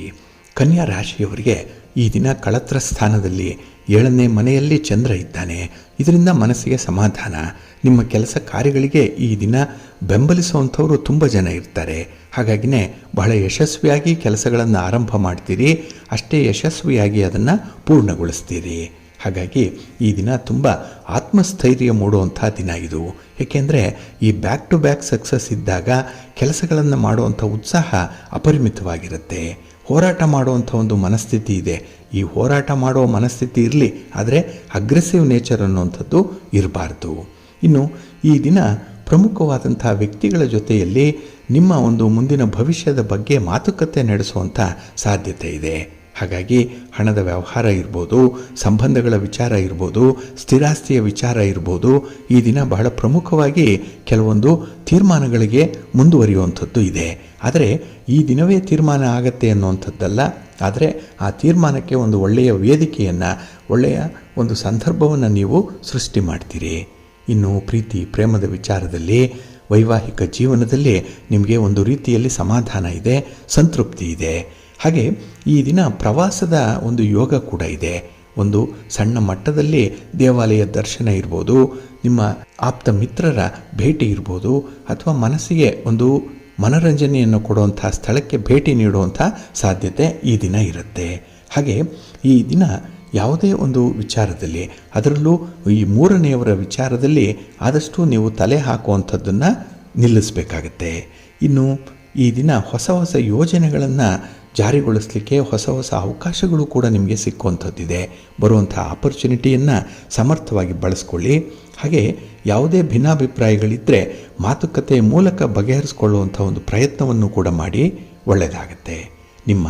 ಕನ್ಯಾ ರಾಶಿಯವರಿಗೆ ಈ ದಿನ ಕಳತ್ರ ಸ್ಥಾನದಲ್ಲಿ 7ನೇ ಮನೆಯಲ್ಲಿ ಚಂದ್ರ ಇದ್ದಾನೆ. ಇದರಿಂದ ಮನಸ್ಸಿಗೆ ಸಮಾಧಾನ. ನಿಮ್ಮ ಕೆಲಸ ಕಾರ್ಯಗಳಿಗೆ ಈ ದಿನ ಬೆಂಬಲಿಸುವಂಥವರು ತುಂಬ ಜನ ಇರ್ತಾರೆ. ಹಾಗಾಗಿನೇ ಬಹಳ ಯಶಸ್ವಿಯಾಗಿ ಕೆಲಸಗಳನ್ನು ಆರಂಭ ಮಾಡ್ತೀರಿ, ಅಷ್ಟೇ ಯಶಸ್ವಿಯಾಗಿ ಅದನ್ನು ಪೂರ್ಣಗೊಳಿಸ್ತೀರಿ. ಹಾಗಾಗಿ ಈ ದಿನ ತುಂಬ ಆತ್ಮಸ್ಥೈರ್ಯ ಮೂಡುವಂಥ ದಿನ ಇದು. ಏಕೆಂದರೆ ಈ ಬ್ಯಾಕ್ ಟು ಬ್ಯಾಕ್ ಸಕ್ಸಸ್ ಇದ್ದಾಗ ಕೆಲಸಗಳನ್ನು ಮಾಡುವಂಥ ಉತ್ಸಾಹ ಅಪರಿಮಿತವಾಗಿರುತ್ತೆ. ಹೋರಾಟ ಮಾಡುವಂಥ ಒಂದು ಮನಸ್ಥಿತಿ ಇದೆ. ಈ ಹೋರಾಟ ಮಾಡೋ ಮನಸ್ಥಿತಿ ಇರಲಿ, ಆದರೆ ಅಗ್ರೆಸಿವ್ ನೇಚರ್ ಅನ್ನುವಂಥದ್ದು ಇರಬಾರ್ದು. ಇನ್ನು ಈ ದಿನ ಪ್ರಮುಖವಾದಂಥ ವ್ಯಕ್ತಿಗಳ ಜೊತೆಯಲ್ಲಿ ನಿಮ್ಮ ಒಂದು ಮುಂದಿನ ಭವಿಷ್ಯದ ಬಗ್ಗೆ ಮಾತುಕತೆ ನಡೆಸುವಂಥ ಸಾಧ್ಯತೆ ಇದೆ. ಹಾಗಾಗಿ ಹಣದ ವ್ಯವಹಾರ ಇರ್ಬೋದು, ಸಂಬಂಧಗಳ ವಿಚಾರ ಇರ್ಬೋದು, ಸ್ಥಿರಾಸ್ತಿಯ ವಿಚಾರ ಇರ್ಬೋದು, ಈ ದಿನ ಬಹಳ ಪ್ರಮುಖವಾಗಿ ಕೆಲವೊಂದು ತೀರ್ಮಾನಗಳಿಗೆ ಮುಂದುವರಿಯುವಂಥದ್ದು ಇದೆ. ಆದರೆ ಈ ದಿನವೇ ತೀರ್ಮಾನ ಆಗತ್ತೆ ಅನ್ನುವಂಥದ್ದಲ್ಲ, ಆದರೆ ಆ ತೀರ್ಮಾನಕ್ಕೆ ಒಂದು ಒಳ್ಳೆಯ ವೇದಿಕೆಯನ್ನು, ಒಳ್ಳೆಯ ಒಂದು ಸಂದರ್ಭವನ್ನು ನೀವು ಸೃಷ್ಟಿ ಮಾಡ್ತೀರಿ. ಇನ್ನು ಪ್ರೀತಿ ಪ್ರೇಮದ ವಿಚಾರದಲ್ಲಿ, ವೈವಾಹಿಕ ಜೀವನದಲ್ಲಿ ನಿಮಗೆ ಒಂದು ರೀತಿಯಲ್ಲಿ ಸಮಾಧಾನ ಇದೆ, ಸಂತೃಪ್ತಿ ಇದೆ. ಹಾಗೆ ಈ ದಿನ ಪ್ರವಾಸದ ಒಂದು ಯೋಗ ಕೂಡ ಇದೆ. ಒಂದು ಸಣ್ಣ ಮಟ್ಟದಲ್ಲಿ ದೇವಾಲಯ ದರ್ಶನ ಇರ್ಬೋದು, ನಿಮ್ಮ ಆಪ್ತ ಮಿತ್ರರ ಭೇಟಿ ಇರ್ಬೋದು, ಅಥವಾ ಮನಸ್ಸಿಗೆ ಒಂದು ಮನರಂಜನೆಯನ್ನು ಕೊಡುವಂಥ ಸ್ಥಳಕ್ಕೆ ಭೇಟಿ ನೀಡುವಂಥ ಸಾಧ್ಯತೆ ಈ ದಿನ ಇರುತ್ತೆ. ಹಾಗೆ ಈ ದಿನ ಯಾವುದೇ ಒಂದು ವಿಚಾರದಲ್ಲಿ, ಅದರಲ್ಲೂ ಈ ಮೂರನೆಯವರ ವಿಚಾರದಲ್ಲಿ ಆದಷ್ಟು ನೀವು ತಲೆ ಹಾಕುವಂಥದ್ದನ್ನು ನಿಲ್ಲಿಸಬೇಕಾಗತ್ತೆ. ಇನ್ನು ಈ ದಿನ ಹೊಸ ಹೊಸ ಯೋಜನೆಗಳನ್ನು ಜಾರಿಗೊಳಿಸಲಿಕ್ಕೆ ಹೊಸ ಹೊಸ ಅವಕಾಶಗಳು ಕೂಡ ನಿಮಗೆ ಸಿಕ್ಕುವಂಥದ್ದಿದೆ. ಬರುವಂಥ ಆಪರ್ಚುನಿಟಿಯನ್ನು ಸಮರ್ಥವಾಗಿ ಬಳಸ್ಕೊಳ್ಳಿ. ಹಾಗೆ ಯಾವುದೇ ಭಿನ್ನಾಭಿಪ್ರಾಯಗಳಿದ್ದರೆ ಮಾತುಕತೆ ಮೂಲಕ ಬಗೆಹರಿಸ್ಕೊಳ್ಳುವಂಥ ಒಂದು ಪ್ರಯತ್ನವನ್ನು ಕೂಡ ಮಾಡಿ, ಒಳ್ಳೆಯದಾಗತ್ತೆ. ನಿಮ್ಮ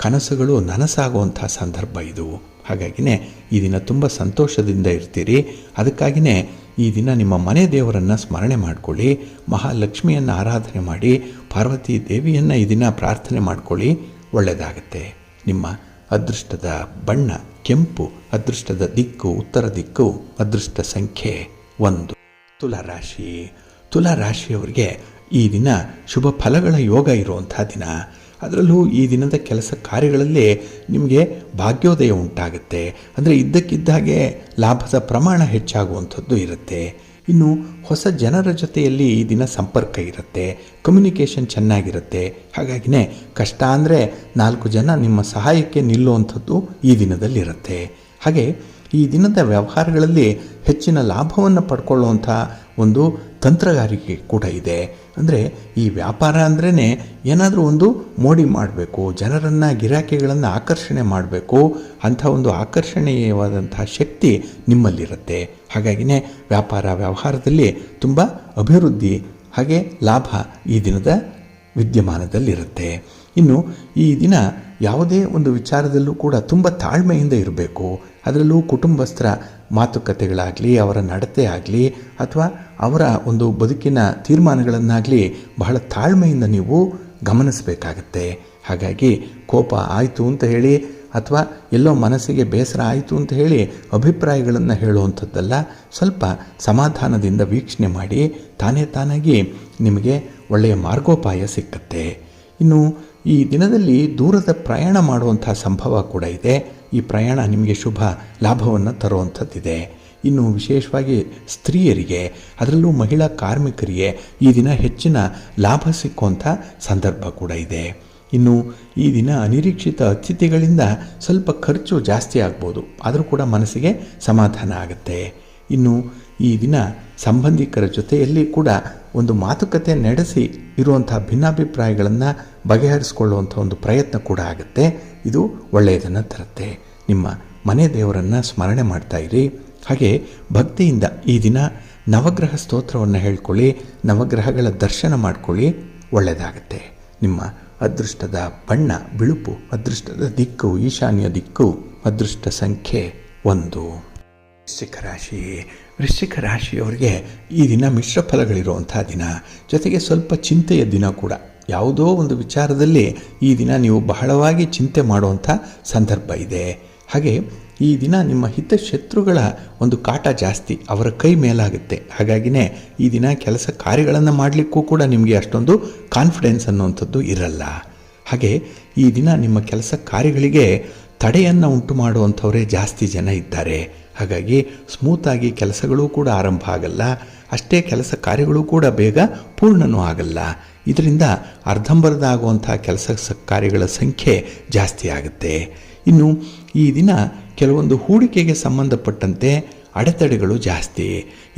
ಕನಸುಗಳು ನನಸಾಗುವಂಥ ಸಂದರ್ಭ ಇದು. ಹಾಗಾಗಿನೇ ಈ ದಿನ ತುಂಬ ಸಂತೋಷದಿಂದ ಇರ್ತೀರಿ. ಅದಕ್ಕಾಗಿಯೇ ಈ ದಿನ ನಿಮ್ಮ ಮನೆ ದೇವರನ್ನು ಸ್ಮರಣೆ ಮಾಡಿಕೊಳ್ಳಿ, ಮಹಾಲಕ್ಷ್ಮಿಯನ್ನು ಆರಾಧನೆ ಮಾಡಿ, ಪಾರ್ವತಿ ದೇವಿಯನ್ನು ಈ ದಿನ ಪ್ರಾರ್ಥನೆ ಮಾಡಿಕೊಳ್ಳಿ, ಒಳ್ಳೆಯದಾಗತ್ತೆ. ನಿಮ್ಮ ಅದೃಷ್ಟದ ಬಣ್ಣ ಕೆಂಪು, ಅದೃಷ್ಟದ ದಿಕ್ಕು ಉತ್ತರ ದಿಕ್ಕು, ಅದೃಷ್ಟ ಸಂಖ್ಯೆ 1. ತುಲಾರಾಶಿ. ತುಲಾರಾಶಿಯವರಿಗೆ ಈ ದಿನ ಶುಭ ಫಲಗಳ ಯೋಗ ಇರುವಂಥ ದಿನ. ಅದರಲ್ಲೂ ಈ ದಿನದ ಕೆಲಸ ಕಾರ್ಯಗಳಲ್ಲಿ ನಿಮಗೆ ಭಾಗ್ಯೋದಯ ಉಂಟಾಗುತ್ತೆ. ಅಂದರೆ ಇದ್ದಕ್ಕಿದ್ದಾಗೆ ಲಾಭದ ಪ್ರಮಾಣ ಹೆಚ್ಚಾಗುವಂಥದ್ದು ಇರುತ್ತೆ. ಇನ್ನು ಹೊಸ ಜನರ ಜೊತೆಯಲ್ಲಿ ಈ ದಿನ ಸಂಪರ್ಕ ಇರುತ್ತೆ, ಕಮ್ಯುನಿಕೇಷನ್ ಚೆನ್ನಾಗಿರುತ್ತೆ. ಹಾಗಾಗಿನೇ ಕಷ್ಟ ಅಂದರೆ 4 ಜನ ನಿಮ್ಮ ಸಹಾಯಕ್ಕೆ ನಿಲ್ಲುವಂಥದ್ದು ಈ ದಿನದಲ್ಲಿರುತ್ತೆ. ಹಾಗೆ ಈ ದಿನದ ವ್ಯವಹಾರಗಳಲ್ಲಿ ಹೆಚ್ಚಿನ ಲಾಭವನ್ನು ಪಡ್ಕೊಳ್ಳುವಂಥ ಒಂದು ತಂತ್ರಗಾರಿಕೆ ಕೂಡ ಇದೆ. ಅಂದರೆ ಈ ವ್ಯಾಪಾರ ಅಂದ್ರೇ ಏನಾದರೂ ಒಂದು ಮೋಡಿ ಮಾಡಬೇಕು, ಜನರನ್ನು ಗಿರಾಕಿಗಳನ್ನು ಆಕರ್ಷಣೆ ಮಾಡಬೇಕು, ಅಂಥ ಒಂದು ಆಕರ್ಷಣೀಯವಾದಂಥ ಶಕ್ತಿ ನಿಮ್ಮಲ್ಲಿರುತ್ತೆ. ಹಾಗಾಗಿನೇ ವ್ಯವಹಾರದಲ್ಲಿ ತುಂಬ ಅಭಿವೃದ್ಧಿ ಹಾಗೆ ಲಾಭ ಈ ದಿನದ ವಿದ್ಯಮಾನದಲ್ಲಿರುತ್ತೆ. ಇನ್ನು ಈ ದಿನ ಯಾವುದೇ ಒಂದು ವಿಚಾರದಲ್ಲೂ ಕೂಡ ತುಂಬ ತಾಳ್ಮೆಯಿಂದ ಇರಬೇಕು. ಅದರಲ್ಲೂ ಕುಟುಂಬಸ್ಥರ ಮಾತುಕತೆಗಳಾಗಲಿ, ಅವರ ನಡತೆ ಆಗಲಿ, ಅಥವಾ ಅವರ ಒಂದು ಬದುಕಿನ ತೀರ್ಮಾನಗಳನ್ನಾಗಲಿ ಬಹಳ ತಾಳ್ಮೆಯಿಂದ ನೀವು ಗಮನಿಸಬೇಕಾಗತ್ತೆ. ಹಾಗಾಗಿ ಕೋಪ ಆಯಿತು ಅಂತ ಹೇಳಿ ಅಥವಾ ಎಲ್ಲೋ ಮನಸ್ಸಿಗೆ ಬೇಸರ ಆಯಿತು ಅಂತ ಹೇಳಿ ಅಭಿಪ್ರಾಯಗಳನ್ನು ಹೇಳುವಂಥದ್ದಲ್ಲ. ಸ್ವಲ್ಪ ಸಮಾಧಾನದಿಂದ ವೀಕ್ಷಣೆ ಮಾಡಿ, ತಾನಾಗಿ ನಿಮಗೆ ಒಳ್ಳೆಯ ಮಾರ್ಗೋಪಾಯ ಸಿಕ್ಕತ್ತೆ. ಇನ್ನು ಈ ದಿನದಲ್ಲಿ ದೂರದ ಪ್ರಯಾಣ ಮಾಡುವಂಥ ಸಂಭವ ಕೂಡ ಇದೆ. ಈ ಪ್ರಯಾಣ ನಿಮಗೆ ಶುಭ ಲಾಭವನ್ನು ತರುವಂಥದ್ದಿದೆ. ಇನ್ನು ವಿಶೇಷವಾಗಿ ಸ್ತ್ರೀಯರಿಗೆ, ಅದರಲ್ಲೂ ಮಹಿಳಾ ಕಾರ್ಮಿಕರಿಗೆ ಈ ದಿನ ಹೆಚ್ಚಿನ ಲಾಭ ಸಿಕ್ಕುವಂಥ ಸಂದರ್ಭ ಕೂಡ ಇದೆ. ಇನ್ನು ಈ ದಿನ ಅನಿರೀಕ್ಷಿತ ಅತಿಥಿಗಳಿಂದ ಸ್ವಲ್ಪ ಖರ್ಚು ಜಾಸ್ತಿ ಆಗ್ಬೋದು, ಆದರೂ ಕೂಡ ಮನಸ್ಸಿಗೆ ಸಮಾಧಾನ ಆಗುತ್ತೆ. ಇನ್ನು ಈ ದಿನ ಸಂಬಂಧಿಕರ ಜೊತೆಯಲ್ಲಿ ಕೂಡ ಒಂದು ಮಾತುಕತೆ ನಡೆಸಿ ಇರುವಂಥ ಭಿನ್ನಾಭಿಪ್ರಾಯಗಳನ್ನು ಬಗೆಹರಿಸಿಕೊಳ್ಳುವಂಥ ಒಂದು ಪ್ರಯತ್ನ ಕೂಡ ಆಗುತ್ತೆ. ಇದು ಒಳ್ಳೆಯದನ್ನು ತರುತ್ತೆ. ನಿಮ್ಮ ಮನೆ ದೇವರನ್ನು ಸ್ಮರಣೆ ಮಾಡ್ತಾ ಇರಿ. ಹಾಗೆ ಭಕ್ತಿಯಿಂದ ಈ ದಿನ ನವಗ್ರಹ ಸ್ತೋತ್ರವನ್ನು ಹೇಳ್ಕೊಳ್ಳಿ, ನವಗ್ರಹಗಳ ದರ್ಶನ ಮಾಡ್ಕೊಳ್ಳಿ, ಒಳ್ಳೆಯದಾಗುತ್ತೆ. ನಿಮ್ಮ ಅದೃಷ್ಟದ ಬಣ್ಣ ಬಿಳುಪು, ಅದೃಷ್ಟದ ದಿಕ್ಕು ಈಶಾನ್ಯ ದಿಕ್ಕು, ಅದೃಷ್ಟ ಸಂಖ್ಯೆ 1. ವೃಶ್ಚಿಕ ರಾಶಿಯವರಿಗೆ ಈ ದಿನ ಮಿಶ್ರ ಫಲಗಳಿರುವಂಥ ದಿನ, ಜೊತೆಗೆ ಸ್ವಲ್ಪ ಚಿಂತೆಯ ದಿನ ಕೂಡ. ಯಾವುದೋ ಒಂದು ವಿಚಾರದಲ್ಲಿ ಈ ದಿನ ನೀವು ಬಹಳವಾಗಿ ಚಿಂತೆ ಮಾಡುವಂಥ ಸಂದರ್ಭ ಇದೆ. ಹಾಗೆ ಈ ದಿನ ನಿಮ್ಮ ಹಿತಶತ್ರುಗಳ ಒಂದು ಕಾಟ ಜಾಸ್ತಿ, ಅವರ ಕೈ ಮೇಲಾಗುತ್ತೆ. ಹಾಗಾಗಿನೇ ಈ ದಿನ ಕೆಲಸ ಕಾರ್ಯಗಳನ್ನು ಮಾಡಲಿಕ್ಕೂ ಕೂಡ ನಿಮಗೆ ಅಷ್ಟೊಂದು ಕಾನ್ಫಿಡೆನ್ಸ್ ಅನ್ನುವಂಥದ್ದು ಇರಲ್ಲ. ಹಾಗೆ ಈ ದಿನ ನಿಮ್ಮ ಕೆಲಸ ಕಾರ್ಯಗಳಿಗೆ ತಡೆಯನ್ನು ಉಂಟು ಮಾಡುವಂಥವರೇ ಜಾಸ್ತಿ ಜನ ಇದ್ದಾರೆ. ಹಾಗಾಗಿ ಸ್ಮೂತಾಗಿ ಕೆಲಸಗಳು ಕೂಡ ಆರಂಭ ಆಗಲ್ಲ, ಅಷ್ಟೇ ಕೆಲಸ ಕಾರ್ಯಗಳು ಕೂಡ ಬೇಗ ಪೂರ್ಣನೂ ಆಗಲ್ಲ. ಇದರಿಂದ ಅರ್ಧಂಬರ್ಧ ಆಗುವಂಥ ಕೆಲಸ ಕಾರ್ಯಗಳ ಸಂಖ್ಯೆ ಜಾಸ್ತಿ ಆಗುತ್ತೆ. ಇನ್ನು ಈ ದಿನ ಕೆಲವೊಂದು ಹೂಡಿಕೆಗೆ ಸಂಬಂಧಪಟ್ಟಂತೆ ಅಡೆತಡೆಗಳು ಜಾಸ್ತಿ.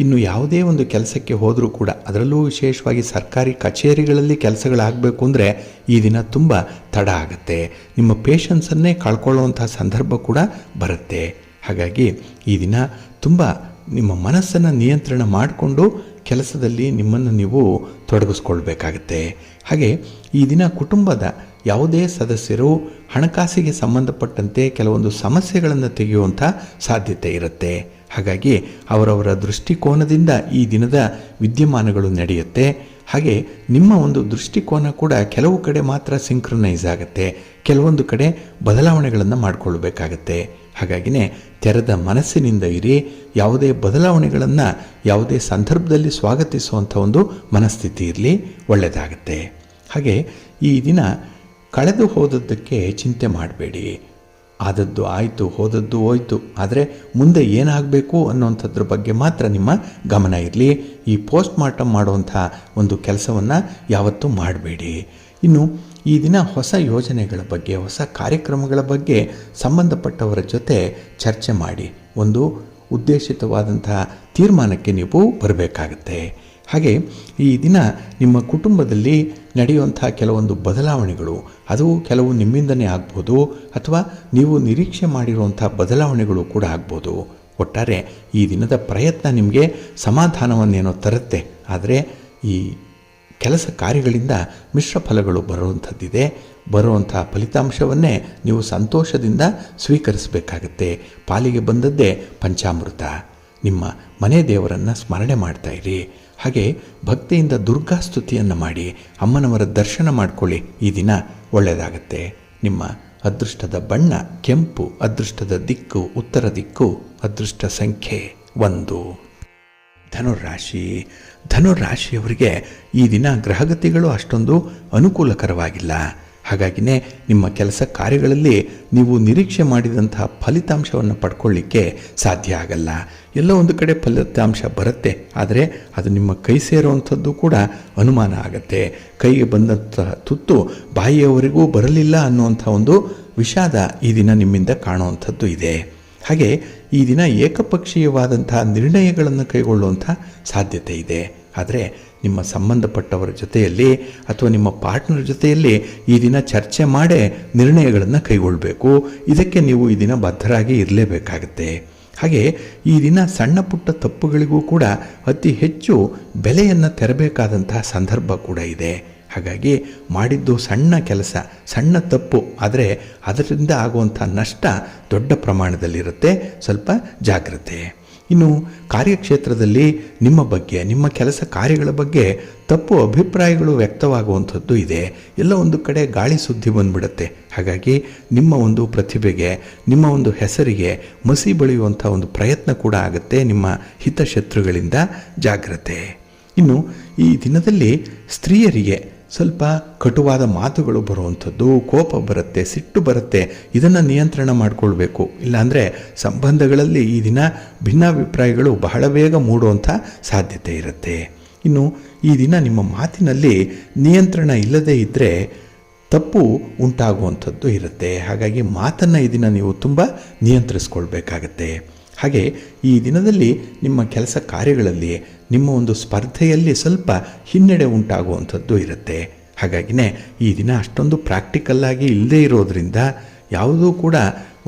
ಇನ್ನು ಯಾವುದೇ ಒಂದು ಕೆಲಸಕ್ಕೆ ಹೋದರೂ ಕೂಡ, ಅದರಲ್ಲೂ ವಿಶೇಷವಾಗಿ ಸರ್ಕಾರಿ ಕಚೇರಿಗಳಲ್ಲಿ ಕೆಲಸಗಳಾಗಬೇಕು ಅಂದರೆ ಈ ದಿನ ತುಂಬ ತಡ ಆಗುತ್ತೆ. ನಿಮ್ಮ ಪೇಷನ್ಸನ್ನೇ ಕಳ್ಕೊಳ್ಳುವಂಥ ಸಂದರ್ಭ ಕೂಡ ಬರುತ್ತೆ. ಹಾಗಾಗಿ ಈ ದಿನ ತುಂಬ ನಿಮ್ಮ ಮನಸ್ಸನ್ನು ನಿಯಂತ್ರಣ ಮಾಡಿಕೊಂಡು ಕೆಲಸದಲ್ಲಿ ನಿಮ್ಮನ್ನು ನೀವು ತೊಡಗಿಸ್ಕೊಳ್ಬೇಕಾಗತ್ತೆ. ಹಾಗೆ ಈ ದಿನ ಕುಟುಂಬದ ಯಾವುದೇ ಸದಸ್ಯರು ಹಣಕಾಸಿಗೆ ಸಂಬಂಧಪಟ್ಟಂತೆ ಕೆಲವೊಂದು ಸಮಸ್ಯೆಗಳನ್ನು ತೆಗೆಯುವಂಥ ಸಾಧ್ಯತೆ ಇರುತ್ತೆ. ಹಾಗಾಗಿ ಅವರವರ ದೃಷ್ಟಿಕೋನದಿಂದ ಈ ದಿನದ ವಿದ್ಯಮಾನಗಳು ನಡೆಯುತ್ತೆ. ಹಾಗೆ ನಿಮ್ಮ ಒಂದು ದೃಷ್ಟಿಕೋನ ಕೂಡ ಕೆಲವು ಕಡೆ ಮಾತ್ರ ಸಿಂಕ್ರನೈಸ್ ಆಗುತ್ತೆ, ಕೆಲವೊಂದು ಕಡೆ ಬದಲಾವಣೆಗಳನ್ನು ಮಾಡಿಕೊಳ್ಬೇಕಾಗತ್ತೆ. ಹಾಗಾಗಿನೇ ತೆರೆದ ಮನಸ್ಸಿನಿಂದ ಇರಿ. ಯಾವುದೇ ಬದಲಾವಣೆಗಳನ್ನು ಯಾವುದೇ ಸಂದರ್ಭದಲ್ಲಿ ಸ್ವಾಗತಿಸುವಂಥ ಒಂದು ಮನಸ್ಥಿತಿ ಇರಲಿ, ಒಳ್ಳೆಯದಾಗುತ್ತೆ. ಹಾಗೆ ಈ ದಿನ ಕಳೆದು ಹೋದದ್ದಕ್ಕೆ ಚಿಂತೆ ಮಾಡಬೇಡಿ. ಆದದ್ದು ಆಯಿತು, ಹೋದದ್ದು ಹೋಯಿತು. ಆದರೆ ಮುಂದೆ ಏನಾಗಬೇಕು ಅನ್ನೋಂಥದ್ರ ಬಗ್ಗೆ ಮಾತ್ರ ನಿಮ್ಮ ಗಮನ ಇರಲಿ. ಈ ಪೋಸ್ಟ್ ಮಾರ್ಟಮ್ ಮಾಡುವಂಥ ಒಂದು ಕೆಲಸವನ್ನು ಯಾವತ್ತೂ ಮಾಡಬೇಡಿ. ಇನ್ನು ಈ ದಿನ ಹೊಸ ಯೋಜನೆಗಳ ಬಗ್ಗೆ, ಹೊಸ ಕಾರ್ಯಕ್ರಮಗಳ ಬಗ್ಗೆ ಸಂಬಂಧಪಟ್ಟವರ ಜೊತೆ ಚರ್ಚೆ ಮಾಡಿ ಒಂದು ಉದ್ದೇಶಿತವಾದಂಥ ತೀರ್ಮಾನಕ್ಕೆ ನೀವು ಬರಬೇಕಾಗತ್ತೆ. ಹಾಗೆ ಈ ದಿನ ನಿಮ್ಮ ಕುಟುಂಬದಲ್ಲಿ ನಡೆಯುವಂಥ ಕೆಲವೊಂದು ಬದಲಾವಣೆಗಳು, ಅದು ಕೆಲವು ನಿಮ್ಮಿಂದನೇ ಆಗ್ಬೋದು ಅಥವಾ ನೀವು ನಿರೀಕ್ಷೆ ಮಾಡಿರುವಂಥ ಬದಲಾವಣೆಗಳು ಕೂಡ ಆಗ್ಬೋದು. ಒಟ್ಟಾರೆ ಈ ದಿನದ ಪ್ರಯತ್ನ ನಿಮಗೆ ಸಮಾಧಾನವನ್ನೇನೋ ತರುತ್ತೆ. ಆದರೆ ಈ ಕೆಲಸ ಕಾರ್ಯಗಳಿಂದ ಮಿಶ್ರ ಫಲಗಳು ಬರುವಂಥದ್ದಿದೆ. ಬರುವಂಥ ಫಲಿತಾಂಶವನ್ನೇ ನೀವು ಸಂತೋಷದಿಂದ ಸ್ವೀಕರಿಸಬೇಕಾಗತ್ತೆ. ಪಾಲಿಗೆ ಬಂದದ್ದೇ ಪಂಚಾಮೃತ. ನಿಮ್ಮ ಮನೆ ದೇವರನ್ನು ಸ್ಮರಣೆ ಮಾಡ್ತಾ ಇರಿ. ಹಾಗೆ ಭಕ್ತಿಯಿಂದ ದುರ್ಗಾ ಸ್ತುತಿಯನ್ನು ಮಾಡಿ ಅಮ್ಮನವರ ದರ್ಶನ ಮಾಡಿಕೊಳ್ಳಿ. ಈ ದಿನ ಒಳ್ಳೆಯದಾಗತ್ತೆ. ನಿಮ್ಮ ಅದೃಷ್ಟದ ಬಣ್ಣ ಕೆಂಪು, ಅದೃಷ್ಟದ ದಿಕ್ಕು ಉತ್ತರ ದಿಕ್ಕು, ಅದೃಷ್ಟ ಸಂಖ್ಯೆ 1. ಧನುರಾಶಿ. ಧನುರಾಶಿಯವರಿಗೆ ಈ ದಿನ ಗ್ರಹಗತಿಗಳು ಅಷ್ಟೊಂದು ಅನುಕೂಲಕರವಾಗಿಲ್ಲ. ಹಾಗಾಗಿಯೇ ನಿಮ್ಮ ಕೆಲಸ ಕಾರ್ಯಗಳಲ್ಲಿ ನೀವು ನಿರೀಕ್ಷೆ ಮಾಡಿದಂತಹ ಫಲಿತಾಂಶವನ್ನು ಪಡ್ಕೊಳ್ಳಿಕ್ಕೆ ಸಾಧ್ಯ ಆಗಲ್ಲ. ಎಲ್ಲೋ ಒಂದು ಕಡೆ ಫಲಿತಾಂಶ ಬರುತ್ತೆ, ಆದರೆ ಅದು ನಿಮ್ಮ ಕೈ ಸೇರುವಂಥದ್ದು ಕೂಡ ಅನುಮಾನ ಆಗತ್ತೆ. ಕೈಗೆ ಬಂದಂಥ ತುತ್ತು ಬಾಯಿಯವರೆಗೂ ಬರಲಿಲ್ಲ ಅನ್ನುವಂಥ ಒಂದು ವಿಷಾದ ಈ ದಿನ ನಿಮ್ಮಿಂದ ಕಾಣುವಂಥದ್ದು ಇದೆ. ಹಾಗೆ ಈ ದಿನ ಏಕಪಕ್ಷೀಯವಾದಂಥ ನಿರ್ಣಯಗಳನ್ನು ಕೈಗೊಳ್ಳುವಂಥ ಸಾಧ್ಯತೆ ಇದೆ. ಆದರೆ ನಿಮ್ಮ ಸಂಬಂಧಪಟ್ಟವರ ಜೊತೆಯಲ್ಲಿ ಅಥವಾ ನಿಮ್ಮ ಪಾರ್ಟ್ನರ್ ಜೊತೆಯಲ್ಲಿ ಈ ದಿನ ಚರ್ಚೆ ಮಾಡೇ ನಿರ್ಣಯಗಳನ್ನು ಕೈಗೊಳ್ಳಬೇಕು. ಇದಕ್ಕೆ ನೀವು ಈ ದಿನ ಬದ್ಧರಾಗಿ ಇರಲೇಬೇಕಾಗತ್ತೆ. ಹಾಗೆ ಈ ದಿನ ಸಣ್ಣ ಪುಟ್ಟ ತಪ್ಪುಗಳಿಗೂ ಕೂಡ ಅತಿ ಹೆಚ್ಚು ಬೆಲೆಯನ್ನು ತೆರಬೇಕಾದಂತಹ ಸಂದರ್ಭ ಕೂಡ ಇದೆ. ಹಾಗಾಗಿ ಮಾಡಿದ್ದು ಸಣ್ಣ ಕೆಲಸ, ಸಣ್ಣ ತಪ್ಪು, ಆದರೆ ಅದರಿಂದ ಆಗುವಂಥ ನಷ್ಟ ದೊಡ್ಡ ಪ್ರಮಾಣದಲ್ಲಿರುತ್ತೆ. ಸ್ವಲ್ಪ ಜಾಗ್ರತೆ. ಇನ್ನು ಕಾರ್ಯಕ್ಷೇತ್ರದಲ್ಲಿ ನಿಮ್ಮ ಬಗ್ಗೆ, ನಿಮ್ಮ ಕೆಲಸ ಕಾರ್ಯಗಳ ಬಗ್ಗೆ ತಪ್ಪು ಅಭಿಪ್ರಾಯಗಳು ವ್ಯಕ್ತವಾಗುವಂಥದ್ದು ಇದೆ. ಎಲ್ಲ ಒಂದು ಕಡೆ ಗಾಳಿ ಸುದ್ದಿ ಬಂದುಬಿಡುತ್ತೆ. ಹಾಗಾಗಿ ನಿಮ್ಮ ಒಂದು ಪ್ರತಿಭೆಗೆ, ನಿಮ್ಮ ಒಂದು ಹೆಸರಿಗೆ ಮಸಿ ಬಳಿಯುವಂಥ ಒಂದು ಪ್ರಯತ್ನ ಕೂಡ ಆಗುತ್ತೆ ನಿಮ್ಮ ಹಿತಶತ್ರುಗಳಿಂದ. ಜಾಗ್ರತೆ. ಇನ್ನು ಈ ದಿನದಲ್ಲಿ ಸ್ತ್ರೀಯರಿಗೆ ಸ್ವಲ್ಪ ಕಟುವಾದ ಮಾತುಗಳು ಬರುವಂಥದ್ದು, ಕೋಪ ಬರುತ್ತೆ, ಸಿಟ್ಟು ಬರುತ್ತೆ. ಇದನ್ನು ನಿಯಂತ್ರಣ ಮಾಡಿಕೊಳ್ಬೇಕು. ಇಲ್ಲಾಂದರೆ ಸಂಬಂಧಗಳಲ್ಲಿ ಈ ದಿನ ಭಿನ್ನಾಭಿಪ್ರಾಯಗಳು ಬಹಳ ಬೇಗ ಮೂಡುವಂಥ ಸಾಧ್ಯತೆ ಇರುತ್ತೆ. ಇನ್ನು ಈ ದಿನ ನಿಮ್ಮ ಮಾತಿನಲ್ಲಿ ನಿಯಂತ್ರಣ ಇಲ್ಲದೇ ಇದ್ದರೆ ತಪ್ಪು ಉಂಟಾಗುವಂಥದ್ದು ಇರುತ್ತೆ. ಹಾಗಾಗಿ ಮಾತನ್ನು ಈ ದಿನ ನೀವು ತುಂಬ ನಿಯಂತ್ರಿಸ್ಕೊಳ್ಬೇಕಾಗತ್ತೆ. ಹಾಗೆ ಈ ದಿನದಲ್ಲಿ ನಿಮ್ಮ ಕೆಲಸ ಕಾರ್ಯಗಳಲ್ಲಿ, ನಿಮ್ಮ ಒಂದು ಸ್ಪರ್ಧೆಯಲ್ಲಿ ಸ್ವಲ್ಪ ಹಿನ್ನಡೆ ಉಂಟಾಗುವಂಥದ್ದು ಇರುತ್ತೆ. ಹಾಗಾಗಿನೇ ಈ ದಿನ ಅಷ್ಟೊಂದು ಪ್ರಾಕ್ಟಿಕಲ್ಲಾಗಿ ಇಲ್ಲದೇ ಇರೋದರಿಂದ ಯಾವುದೂ ಕೂಡ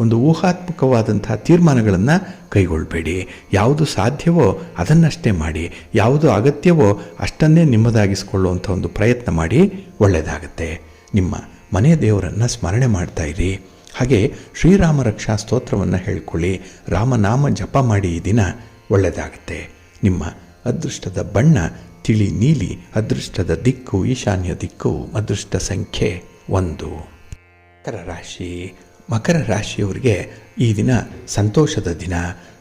ಒಂದು ಊಹಾತ್ಮಕವಾದಂಥ ತೀರ್ಮಾನಗಳನ್ನು ಕೈಗೊಳ್ಳಬೇಡಿ. ಯಾವುದು ಸಾಧ್ಯವೋ ಅದನ್ನಷ್ಟೇ ಮಾಡಿ, ಯಾವುದು ಅಗತ್ಯವೋ ಅಷ್ಟನ್ನೇ ನಿಮ್ಮದಾಗಿಸ್ಕೊಳ್ಳುವಂಥ ಒಂದು ಪ್ರಯತ್ನ ಮಾಡಿ. ಒಳ್ಳೆಯದಾಗತ್ತೆ. ನಿಮ್ಮ ಮನೆ ದೇವರನ್ನು ಸ್ಮರಣೆ ಮಾಡ್ತಾ ಇರಿ. ಹಾಗೆ ಶ್ರೀರಾಮ ರಕ್ಷಾ ಸ್ತೋತ್ರವನ್ನು ಹೇಳ್ಕೊಳ್ಳಿ. ರಾಮನಾಮ ಜಪ ಮಾಡಿ. ಈ ದಿನ ಒಳ್ಳೆಯದಾಗುತ್ತೆ. ನಿಮ್ಮ ಅದೃಷ್ಟದ ಬಣ್ಣ ತಿಳಿ ನೀಲಿ, ಅದೃಷ್ಟದ ದಿಕ್ಕು ಈಶಾನ್ಯ ದಿಕ್ಕು, ಅದೃಷ್ಟ ಸಂಖ್ಯೆ 1. ಮಕರ ರಾಶಿ. ಮಕರ ರಾಶಿಯವರಿಗೆ ಈ ದಿನ ಸಂತೋಷದ ದಿನ,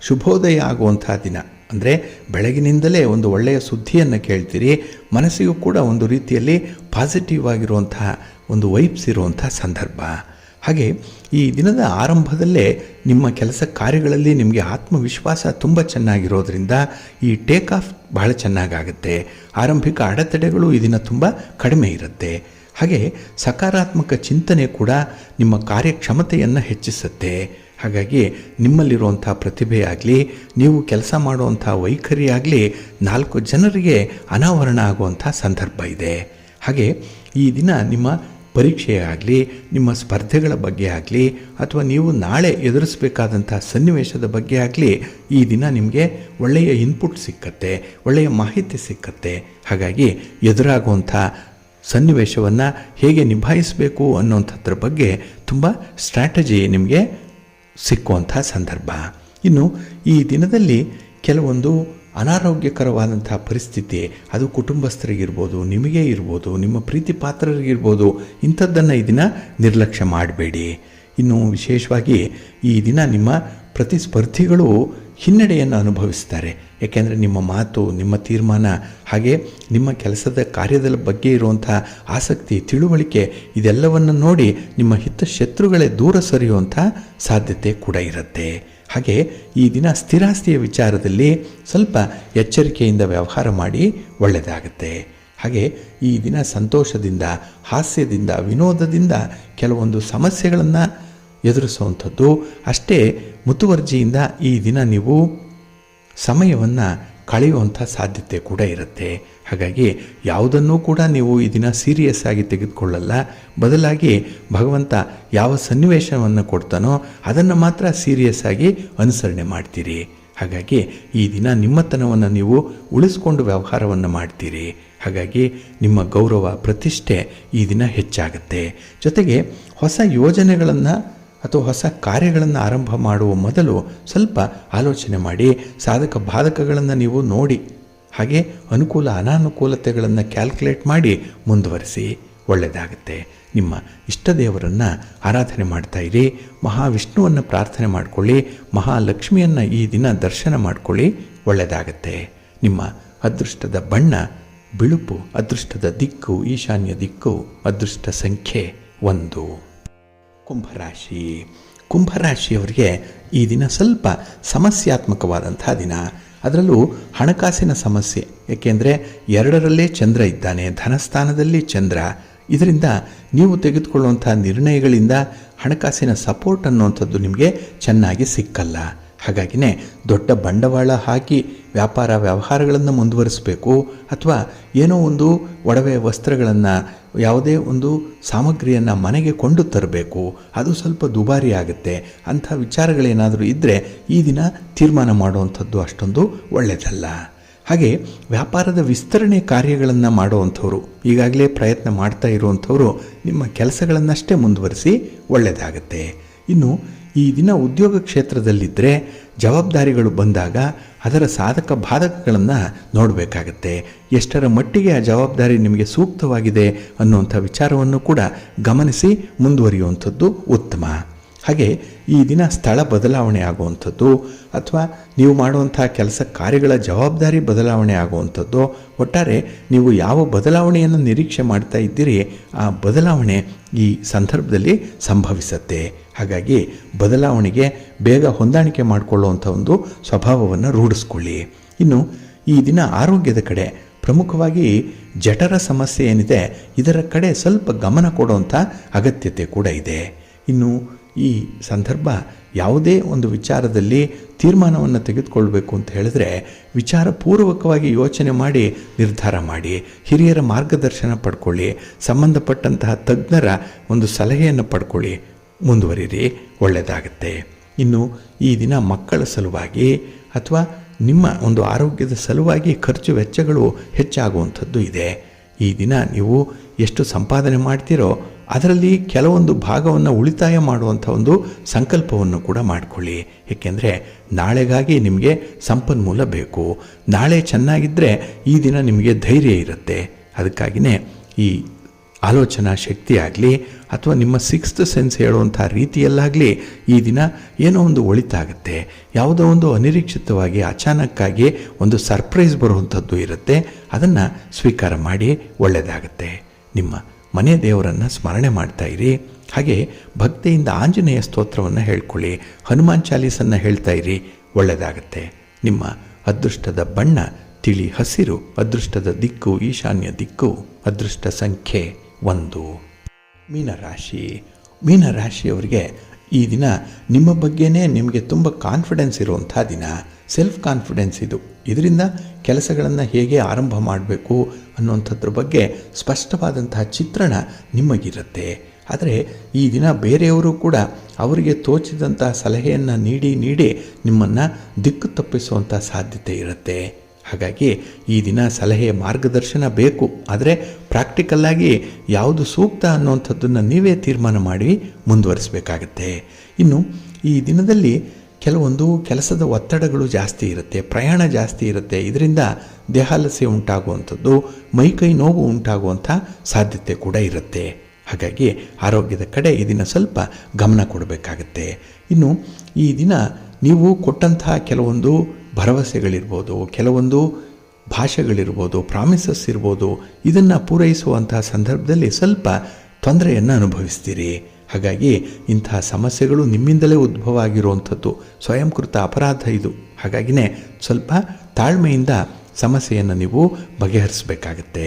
ಶುಭೋದಯ ಆಗುವಂಥ ದಿನ. ಅಂದರೆ ಬೆಳಗಿನಿಂದಲೇ ಒಂದು ಒಳ್ಳೆಯ ಸುದ್ದಿಯನ್ನು ಕೇಳ್ತೀರಿ. ಮನಸ್ಸಿಗೂ ಕೂಡ ಒಂದು ರೀತಿಯಲ್ಲಿ ಪಾಸಿಟಿವ್ ಆಗಿರುವಂತಹ ಒಂದು ವೈಬ್ಸ್ ಇರುವಂಥ ಸಂದರ್ಭ. ಹಾಗೆ ಈ ದಿನದ ಆರಂಭದಲ್ಲೇ ನಿಮ್ಮ ಕೆಲಸ ಕಾರ್ಯಗಳಲ್ಲಿ ನಿಮಗೆ ಆತ್ಮವಿಶ್ವಾಸ ತುಂಬ ಚೆನ್ನಾಗಿರೋದ್ರಿಂದ ಈ ಟೇಕ್ ಆಫ್ ಬಹಳ ಚೆನ್ನಾಗಾಗುತ್ತೆ. ಆರಂಭಿಕ ಅಡೆತಡೆಗಳು ಈ ದಿನ ತುಂಬ ಕಡಿಮೆ ಇರುತ್ತೆ. ಹಾಗೆ ಸಕಾರಾತ್ಮಕ ಚಿಂತನೆ ಕೂಡ ನಿಮ್ಮ ಕಾರ್ಯಕ್ಷಮತೆಯನ್ನು ಹೆಚ್ಚಿಸುತ್ತೆ. ಹಾಗಾಗಿ ನಿಮ್ಮಲ್ಲಿರುವಂಥ ಪ್ರತಿಭೆಯಾಗಲಿ, ನೀವು ಕೆಲಸ ಮಾಡುವಂಥ ವೈಖರಿ ಆಗಲಿ 4 ಜನರಿಗೆ ಅನಾವರಣ ಆಗುವಂಥ ಸಂದರ್ಭ ಇದೆ. ಹಾಗೆ ಈ ದಿನ ನಿಮ್ಮ ಪರೀಕ್ಷೆ ಆಗಲಿ, ನಿಮ್ಮ ಸ್ಪರ್ಧೆಗಳ ಬಗ್ಗೆ ಆಗಲಿ, ಅಥವಾ ನೀವು ನಾಳೆ ಎದುರಿಸಬೇಕಾದಂಥ ಸನ್ನಿವೇಶದ ಬಗ್ಗೆ ಆಗಲಿ ಈ ದಿನ ನಿಮಗೆ ಒಳ್ಳೆಯ ಇನ್ಪುಟ್ ಸಿಕ್ಕತ್ತೆ, ಒಳ್ಳೆಯ ಮಾಹಿತಿ ಸಿಕ್ಕತ್ತೆ. ಹಾಗಾಗಿ ಎದುರಾಗುವಂಥ ಸನ್ನಿವೇಶವನ್ನು ಹೇಗೆ ನಿಭಾಯಿಸಬೇಕು ಅನ್ನೋಂಥದ್ರ ಬಗ್ಗೆ ತುಂಬ ಸ್ಟ್ರಾಟಜಿ ನಿಮಗೆ ಸಿಕ್ಕುವಂಥ ಸಂದರ್ಭ. ಇನ್ನು ಈ ದಿನದಲ್ಲಿ ಕೆಲವೊಂದು ಅನಾರೋಗ್ಯಕರವಾದಂಥ ಪರಿಸ್ಥಿತಿ, ಅದು ಕುಟುಂಬಸ್ಥರಿಗಿರ್ಬೋದು, ನಿಮಗೆ ಇರ್ಬೋದು, ನಿಮ್ಮ ಪ್ರೀತಿ ಪಾತ್ರರಿಗಿರ್ಬೋದು, ಇಂಥದ್ದನ್ನು ಈ ದಿನ ನಿರ್ಲಕ್ಷ್ಯ ಮಾಡಬೇಡಿ. ಇನ್ನು ವಿಶೇಷವಾಗಿ ಈ ದಿನ ನಿಮ್ಮ ಪ್ರತಿಸ್ಪರ್ಧಿಗಳು ಹಿನ್ನಡೆಯನ್ನು ಅನುಭವಿಸ್ತಾರೆ. ಏಕೆಂದರೆ ನಿಮ್ಮ ಮಾತು, ನಿಮ್ಮ ತೀರ್ಮಾನ, ಹಾಗೆ ನಿಮ್ಮ ಕೆಲಸದ ಕಾರ್ಯದ ಬಗ್ಗೆ ಇರುವಂಥ ಆಸಕ್ತಿ, ತಿಳುವಳಿಕೆ ಇದೆಲ್ಲವನ್ನು ನೋಡಿ ನಿಮ್ಮ ಹಿತಶತ್ರುಗಳೇ ದೂರ ಸರಿಯುವಂಥ ಸಾಧ್ಯತೆ ಕೂಡ ಇರುತ್ತೆ. ಹಾಗೆ ಈ ದಿನ ಸ್ಥಿರಾಸ್ತಿಯ ವಿಚಾರದಲ್ಲಿ ಸ್ವಲ್ಪ ಎಚ್ಚರಿಕೆಯಿಂದ ವ್ಯವಹಾರ ಮಾಡಿ ಒಳ್ಳೆಯದಾಗುತ್ತೆ. ಹಾಗೆ ಈ ದಿನ ಸಂತೋಷದಿಂದ, ಹಾಸ್ಯದಿಂದ, ವಿನೋದದಿಂದ ಕೆಲವೊಂದು ಸಮಸ್ಯೆಗಳನ್ನು ಎದುರಿಸುವಂಥದ್ದು, ಅಷ್ಟೇ ಮುತುವರ್ಜಿಯಿಂದ ಈ ದಿನ ನೀವು ಸಮಯವನ್ನು ಕಳೆಯುವಂಥ ಸಾಧ್ಯತೆ ಕೂಡ ಇರುತ್ತೆ. ಹಾಗಾಗಿ ಯಾವುದನ್ನೂ ಕೂಡ ನೀವು ಈ ದಿನ ಸೀರಿಯಸ್ ಆಗಿ ತೆಗೆದುಕೊಳ್ಳಲ್ಲ. ಬದಲಾಗಿ ಭಗವಂತ ಯಾವ ಸನ್ನಿವೇಶವನ್ನು ಕೊಡ್ತಾನೋ ಅದನ್ನು ಮಾತ್ರ ಸೀರಿಯಸ್ ಆಗಿ ಅನುಸರಣೆ ಮಾಡ್ತೀರಿ. ಹಾಗಾಗಿ ಈ ದಿನ ನಿಮ್ಮತನವನ್ನು ನೀವು ಉಳಿಸ್ಕೊಂಡು ವ್ಯವಹಾರವನ್ನು ಮಾಡ್ತೀರಿ. ಹಾಗಾಗಿ ನಿಮ್ಮ ಗೌರವ, ಪ್ರತಿಷ್ಠೆ ಈ ದಿನ ಹೆಚ್ಚಾಗುತ್ತೆ. ಜೊತೆಗೆ ಹೊಸ ಯೋಜನೆಗಳನ್ನು ಅಥವಾ ಹೊಸ ಕಾರ್ಯಗಳನ್ನು ಆರಂಭ ಮಾಡುವ ಮೊದಲು ಸ್ವಲ್ಪ ಆಲೋಚನೆ ಮಾಡಿ, ಸಾಧಕ ಬಾಧಕಗಳನ್ನು ನೀವು ನೋಡಿ, ಹಾಗೆ ಅನುಕೂಲ ಅನಾನುಕೂಲತೆಗಳನ್ನು ಕ್ಯಾಲ್ಕುಲೇಟ್ ಮಾಡಿ ಮುಂದುವರಿಸಿ, ಒಳ್ಳೆಯದಾಗುತ್ತೆ. ನಿಮ್ಮ ಇಷ್ಟ ದೇವರನ್ನು ಆರಾಧನೆ ಮಾಡ್ತಾಯಿರಿ. ಮಹಾವಿಷ್ಣುವನ್ನು ಪ್ರಾರ್ಥನೆ ಮಾಡಿಕೊಳ್ಳಿ. ಮಹಾಲಕ್ಷ್ಮಿಯನ್ನು ಈ ದಿನ ದರ್ಶನ ಮಾಡಿಕೊಳ್ಳಿ, ಒಳ್ಳೆಯದಾಗತ್ತೆ. ನಿಮ್ಮ ಅದೃಷ್ಟದ ಬಣ್ಣ ಬಿಳುಪು, ಅದೃಷ್ಟದ ದಿಕ್ಕು ಈಶಾನ್ಯ ದಿಕ್ಕು, ಅದೃಷ್ಟ ಸಂಖ್ಯೆ 1. ಕುಂಭರಾಶಿ. ಕುಂಭರಾಶಿಯವರಿಗೆ ಈ ದಿನ ಸ್ವಲ್ಪ ಸಮಸ್ಯಾತ್ಮಕವಾದಂಥ ದಿನ. ಅದರಲ್ಲೂ ಹಣಕಾಸಿನ ಸಮಸ್ಯೆ. ಏಕೆಂದರೆ 2ರಲ್ಲೇ ಚಂದ್ರ ಇದ್ದಾನೆ, ಧನಸ್ಥಾನದಲ್ಲಿ ಚಂದ್ರ. ಇದರಿಂದ ನೀವು ತೆಗೆದುಕೊಳ್ಳುವಂಥ ನಿರ್ಣಯಗಳಿಂದ ಹಣಕಾಸಿನ ಸಪೋರ್ಟ್ ಅನ್ನುವಂಥದ್ದು ನಿಮಗೆ ಚೆನ್ನಾಗಿ ಸಿಕ್ಕಲ್ಲ. ಹಾಗಾಗಿನೇ ದೊಡ್ಡ ಬಂಡವಾಳ ಹಾಕಿ ವ್ಯಾಪಾರ ವ್ಯವಹಾರಗಳನ್ನು ಮುಂದುವರಿಸಬೇಕು, ಅಥವಾ ಏನೋ ಒಂದು ಒಡವೆ ವಸ್ತ್ರಗಳನ್ನು, ಯಾವುದೇ ಒಂದು ಸಾಮಗ್ರಿಯನ್ನು ಮನೆಗೆ ಕೊಂಡು ತರಬೇಕು, ಅದು ಸ್ವಲ್ಪ ದುಬಾರಿ ಆಗುತ್ತೆ. ಅಂಥ ವಿಚಾರಗಳೇನಾದರೂ ಇದ್ದರೆ ಈ ದಿನ ತೀರ್ಮಾನ ಮಾಡುವಂಥದ್ದು ಅಷ್ಟೊಂದು ಒಳ್ಳೆಯದಲ್ಲ. ಹಾಗೆ ವ್ಯಾಪಾರದ ವಿಸ್ತರಣೆ ಕಾರ್ಯಗಳನ್ನು ಮಾಡುವಂಥವ್ರು, ಈಗಾಗಲೇ ಪ್ರಯತ್ನ ಮಾಡ್ತಾ ಇರುವಂಥವರು ನಿಮ್ಮ ಕೆಲಸಗಳನ್ನಷ್ಟೇ ಮುಂದುವರಿಸಿ, ಒಳ್ಳೆಯದಾಗತ್ತೆ. ಇನ್ನು ಈ ದಿನ ಉದ್ಯೋಗ ಕ್ಷೇತ್ರದಲ್ಲಿದ್ದರೆ ಜವಾಬ್ದಾರಿಗಳು ಬಂದಾಗ ಅದರ ಸಾಧಕ ಬಾಧಕಗಳನ್ನು ನೋಡಬೇಕಾಗತ್ತೆ. ಎಷ್ಟರ ಮಟ್ಟಿಗೆ ಆ ಜವಾಬ್ದಾರಿ ನಿಮಗೆ ಸೂಕ್ತವಾಗಿದೆ ಅನ್ನುವಂಥ ವಿಚಾರವನ್ನು ಕೂಡ ಗಮನಿಸಿ ಮುಂದುವರಿಯುವಂಥದ್ದು ಉತ್ತಮ. ಹಾಗೆ ಈ ದಿನ ಸ್ಥಳ ಬದಲಾವಣೆ ಆಗುವಂಥದ್ದು, ಅಥವಾ ನೀವು ಮಾಡುವಂಥ ಕೆಲಸ ಕಾರ್ಯಗಳ ಜವಾಬ್ದಾರಿ ಬದಲಾವಣೆ ಆಗುವಂಥದ್ದು, ಒಟ್ಟಾರೆ ನೀವು ಯಾವ ಬದಲಾವಣೆಯನ್ನು ನಿರೀಕ್ಷೆ ಮಾಡ್ತಾ ಇದ್ದೀರಿ ಆ ಬದಲಾವಣೆ ಈ ಸಂದರ್ಭದಲ್ಲಿ ಸಂಭವಿಸುತ್ತೆ. ಹಾಗಾಗಿ ಬದಲಾವಣೆಗೆ ಬೇಗ ಹೊಂದಾಣಿಕೆ ಮಾಡಿಕೊಳ್ಳುವಂಥ ಒಂದು ಸ್ವಭಾವವನ್ನು ರೂಢಿಸ್ಕೊಳ್ಳಿ. ಇನ್ನು ಈ ದಿನ ಆರೋಗ್ಯದ ಕಡೆ, ಪ್ರಮುಖವಾಗಿ ಜಠರ ಸಮಸ್ಯೆ ಏನಿದೆ ಇದರ ಕಡೆ ಸ್ವಲ್ಪ ಗಮನ ಕೊಡುವಂಥ ಅಗತ್ಯತೆ ಕೂಡ ಇದೆ. ಇನ್ನು ಈ ಸಂದರ್ಭ ಯಾವುದೇ ಒಂದು ವಿಚಾರದಲ್ಲಿ ತೀರ್ಮಾನವನ್ನು ತೆಗೆದುಕೊಳ್ಬೇಕು ಅಂತ ಹೇಳಿದ್ರೆ ವಿಚಾರಪೂರ್ವಕವಾಗಿ ಯೋಚನೆ ಮಾಡಿ ನಿರ್ಧಾರ ಮಾಡಿ, ಹಿರಿಯರ ಮಾರ್ಗದರ್ಶನ ಪಡ್ಕೊಳ್ಳಿ, ಸಂಬಂಧಪಟ್ಟಂತಹ ತಜ್ಞರ ಒಂದು ಸಲಹೆಯನ್ನು ಪಡ್ಕೊಳ್ಳಿ, ಮುಂದುವರಿರಿ, ಒಳ್ಳೆಯದಾಗತ್ತೆ. ಇನ್ನು ಈ ದಿನ ಮಕ್ಕಳ ಸಲುವಾಗಿ ಅಥವಾ ನಿಮ್ಮ ಒಂದು ಆರೋಗ್ಯದ ಸಲುವಾಗಿ ಖರ್ಚು ವೆಚ್ಚಗಳು ಹೆಚ್ಚಾಗುವಂಥದ್ದು ಇದೆ. ಈ ದಿನ ನೀವು ಎಷ್ಟು ಸಂಪಾದನೆ ಮಾಡ್ತೀರೋ ಅದರಲ್ಲಿ ಕೆಲವೊಂದು ಭಾಗವನ್ನು ಉಳಿತಾಯ ಮಾಡುವಂಥ ಒಂದು ಸಂಕಲ್ಪವನ್ನು ಕೂಡ ಮಾಡಿಕೊಳ್ಳಿ. ಏಕೆಂದರೆ ನಾಳೆಗಾಗಿ ನಿಮಗೆ ಸಂಪನ್ಮೂಲ ಬೇಕು. ನಾಳೆ ಚೆನ್ನಾಗಿದ್ದರೆ ಈ ದಿನ ನಿಮಗೆ ಧೈರ್ಯ ಇರುತ್ತೆ. ಅದಕ್ಕಾಗಿಯೇ ಈ ಆಲೋಚನಾ ಶಕ್ತಿ ಆಗಲಿ ಅಥವಾ ನಿಮ್ಮ ಸಿಕ್ಸ್ತ್ ಸೆನ್ಸ್ ಹೇಳುವಂಥ ರೀತಿಯಲ್ಲಾಗಲಿ ಈ ದಿನ ಏನೋ ಒಂದು ಒಳಿತಾಗುತ್ತೆ. ಯಾವುದೋ ಒಂದು ಅನಿರೀಕ್ಷಿತವಾಗಿ ಅಚಾನಕ್ಕಾಗಿ ಒಂದು ಸರ್ಪ್ರೈಸ್ ಬರುವಂಥದ್ದು ಇರುತ್ತೆ. ಅದನ್ನು ಸ್ವೀಕಾರ ಮಾಡಿ, ಒಳ್ಳೆಯದಾಗುತ್ತೆ. ನಿಮ್ಮ ಮನೆ ದೇವರನ್ನು ಸ್ಮರಣೆ ಮಾಡ್ತಾ ಇರಿ. ಹಾಗೆ ಭಕ್ತಿಯಿಂದ ಆಂಜನೇಯ ಸ್ತೋತ್ರವನ್ನು ಹೇಳ್ಕೊಳ್ಳಿ, ಹನುಮಾನ್ ಚಾಲೀಸನ್ನು ಹೇಳ್ತಾ ಇರಿ, ಒಳ್ಳೆಯದಾಗತ್ತೆ. ನಿಮ್ಮ ಅದೃಷ್ಟದ ಬಣ್ಣ ತಿಳಿ ಹಸಿರು, ಅದೃಷ್ಟದ ದಿಕ್ಕು ಈಶಾನ್ಯ ದಿಕ್ಕು, ಅದೃಷ್ಟ ಸಂಖ್ಯೆ 1. ಮೀನರಾಶಿ. ಮೀನರಾಶಿಯವರಿಗೆ ಈ ದಿನ ನಿಮ್ಮ ಬಗ್ಗೆನೇ ನಿಮಗೆ ತುಂಬ ಕಾನ್ಫಿಡೆನ್ಸ್ ಇರುವಂಥ ದಿನ, ಸೆಲ್ಫ್ ಕಾನ್ಫಿಡೆನ್ಸ್ ಇದು. ಇದರಿಂದ ಕೆಲಸಗಳನ್ನು ಹೇಗೆ ಆರಂಭ ಮಾಡಬೇಕು ಅನ್ನುವಂಥದ್ರ ಬಗ್ಗೆ ಸ್ಪಷ್ಟವಾದಂತಹ ಚಿತ್ರಣ ನಿಮಗಿರುತ್ತೆ. ಆದರೆ ಈ ದಿನ ಬೇರೆಯವರು ಕೂಡ ಅವರಿಗೆ ತೋಚಿದಂಥ ಸಲಹೆಯನ್ನು ನೀಡಿ ನಿಮ್ಮನ್ನು ದಿಕ್ಕು ತಪ್ಪಿಸುವಂಥ ಸಾಧ್ಯತೆ ಇರುತ್ತೆ. ಹಾಗಾಗಿ ಈ ದಿನ ಸಲಹೆ ಮಾರ್ಗದರ್ಶನ ಬೇಕು, ಆದರೆ ಪ್ರಾಕ್ಟಿಕಲ್ಲಾಗಿ ಯಾವುದು ಸೂಕ್ತ ಅನ್ನುವಂಥದ್ದನ್ನು ನೀವೇ ತೀರ್ಮಾನ ಮಾಡಿ ಮುಂದುವರಿಸಬೇಕಾಗತ್ತೆ. ಇನ್ನು ಈ ದಿನದಲ್ಲಿ ಕೆಲವೊಂದು ಕೆಲಸದ ಒತ್ತಡಗಳು ಜಾಸ್ತಿ ಇರುತ್ತೆ, ಪ್ರಯಾಣ ಜಾಸ್ತಿ ಇರುತ್ತೆ. ಇದರಿಂದ ದೇಹಾಲಸ್ಯ ಉಂಟಾಗುವಂಥದ್ದು, ಮೈಕೈ ನೋವು ಉಂಟಾಗುವಂಥ ಸಾಧ್ಯತೆ ಕೂಡ ಇರುತ್ತೆ. ಹಾಗಾಗಿ ಆರೋಗ್ಯದ ಕಡೆ ಈ ದಿನ ಸ್ವಲ್ಪ ಗಮನ ಕೊಡಬೇಕಾಗತ್ತೆ. ಇನ್ನು ಈ ದಿನ ನೀವು ಕೊಟ್ಟಂತಹ ಕೆಲವೊಂದು ಭರವಸೆಗಳಿರ್ಬೋದು, ಕೆಲವೊಂದು ಭಾಷೆಗಳಿರ್ಬೋದು, ಪ್ರಾಮಿಸಸ್ ಇರ್ಬೋದು, ಇದನ್ನು ಪೂರೈಸುವಂತಹ ಸಂದರ್ಭದಲ್ಲಿ ಸ್ವಲ್ಪ ತೊಂದರೆಯನ್ನು ಅನುಭವಿಸ್ತೀರಿ. ಹಾಗಾಗಿ ಇಂತಹ ಸಮಸ್ಯೆಗಳು ನಿಮ್ಮಿಂದಲೇ ಉದ್ಭವ ಆಗಿರುವಂಥದ್ದು, ಸ್ವಯಂಕೃತ ಅಪರಾಧ ಇದು. ಹಾಗಾಗಿನೇ ಸ್ವಲ್ಪ ತಾಳ್ಮೆಯಿಂದ ಸಮಸ್ಯೆಯನ್ನು ನೀವು ಬಗೆಹರಿಸಬೇಕಾಗತ್ತೆ.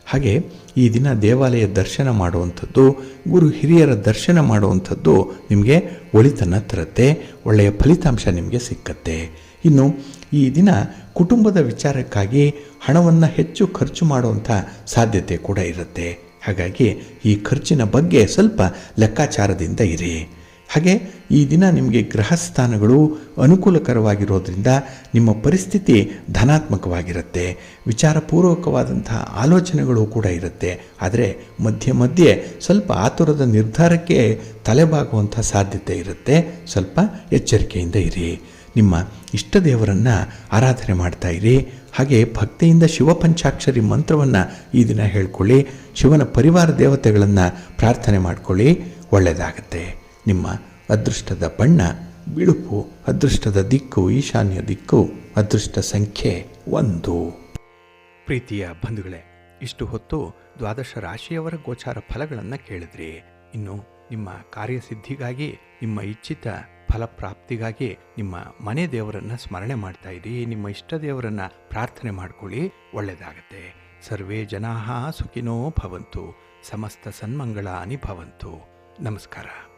ಹಾಗೆ ಈ ದಿನ ದೇವಾಲಯ ದರ್ಶನ ಮಾಡುವಂಥದ್ದು, ಗುರು ಹಿರಿಯರ ದರ್ಶನ ಮಾಡುವಂಥದ್ದು ನಿಮಗೆ ಒಳಿತನ್ನು ತರುತ್ತೆ, ಒಳ್ಳೆಯ ಫಲಿತಾಂಶ ನಿಮಗೆ ಸಿಕ್ಕತ್ತೆ. ಇನ್ನು ಈ ದಿನ ಕುಟುಂಬದ ವಿಚಾರಕ್ಕಾಗಿ ಹಣವನ್ನು ಹೆಚ್ಚು ಖರ್ಚು ಮಾಡುವಂಥ ಸಾಧ್ಯತೆ ಕೂಡ ಇರುತ್ತೆ. ಹಾಗಾಗಿ ಈ ಖರ್ಚಿನ ಬಗ್ಗೆ ಸ್ವಲ್ಪ ಲೆಕ್ಕಾಚಾರದಿಂದ ಇರಿ. ಹಾಗೆ ಈ ದಿನ ನಿಮಗೆ ಗ್ರಹಸ್ಥಾನಗಳು ಅನುಕೂಲಕರವಾಗಿರೋದ್ರಿಂದ ನಿಮ್ಮ ಪರಿಸ್ಥಿತಿ ಧನಾತ್ಮಕವಾಗಿರುತ್ತೆ, ವಿಚಾರಪೂರ್ವಕವಾದಂತಹ ಆಲೋಚನೆಗಳು ಕೂಡ ಇರುತ್ತೆ. ಆದರೆ ಮಧ್ಯೆ ಮಧ್ಯೆ ಸ್ವಲ್ಪ ಆತುರದ ನಿರ್ಧಾರಕ್ಕೆ ತಲೆಬಾಗುವಂಥ ಸಾಧ್ಯತೆ ಇರುತ್ತೆ. ಸ್ವಲ್ಪ ಎಚ್ಚರಿಕೆಯಿಂದ ಇರಿ. ನಿಮ್ಮ ಇಷ್ಟ ದೇವರನ್ನು ಆರಾಧನೆ ಮಾಡ್ತಾ ಇರಿ. ಹಾಗೆ ಭಕ್ತಿಯಿಂದ ಶಿವಪಂಚಾಕ್ಷರಿ ಮಂತ್ರವನ್ನು ಈ ದಿನ ಹೇಳ್ಕೊಳ್ಳಿ. ಶಿವನ ಪರಿವಾರ ದೇವತೆಗಳನ್ನು ಪ್ರಾರ್ಥನೆ ಮಾಡಿಕೊಳ್ಳಿ, ಒಳ್ಳೆಯದಾಗತ್ತೆ. ನಿಮ್ಮ ಅದೃಷ್ಟದ ಬಣ್ಣ ಬಿಳುಪು, ಅದೃಷ್ಟದ ದಿಕ್ಕು ಈಶಾನ್ಯ ದಿಕ್ಕು, ಅದೃಷ್ಟ ಸಂಖ್ಯೆ 1. ಪ್ರೀತಿಯ ಬಂಧುಗಳೇ, ಇಷ್ಟು ಹೊತ್ತು ದ್ವಾದಶ ರಾಶಿಯವರ ಗೋಚಾರ ಫಲಗಳನ್ನು ಕೇಳಿದ್ರಿ. ಇನ್ನು ನಿಮ್ಮ ಕಾರ್ಯಸಿದ್ಧಿಗಾಗಿ, ನಿಮ್ಮ ಇಚ್ಛಿತ ಫಲಪ್ರಾಪ್ತಿಗಾಗಿ ನಿಮ್ಮ ಮನೆ ದೇವರನ್ನು ಸ್ಮರಣೆ ಮಾಡ್ತಾ ಇರಿ. ನಿಮ್ಮ ಇಷ್ಟ ದೇವರನ್ನು ಪ್ರಾರ್ಥನೆ ಮಾಡ್ಕೊಳ್ಳಿ, ಒಳ್ಳೆಯದಾಗತ್ತೆ. ಸರ್ವೇ ಜನಾಃ ಸುಖಿನೋ ಭವಂತು, ಸಮಸ್ತ ಸನ್ಮಂಗಳಾನಿ ಭವಂತು. ನಮಸ್ಕಾರ.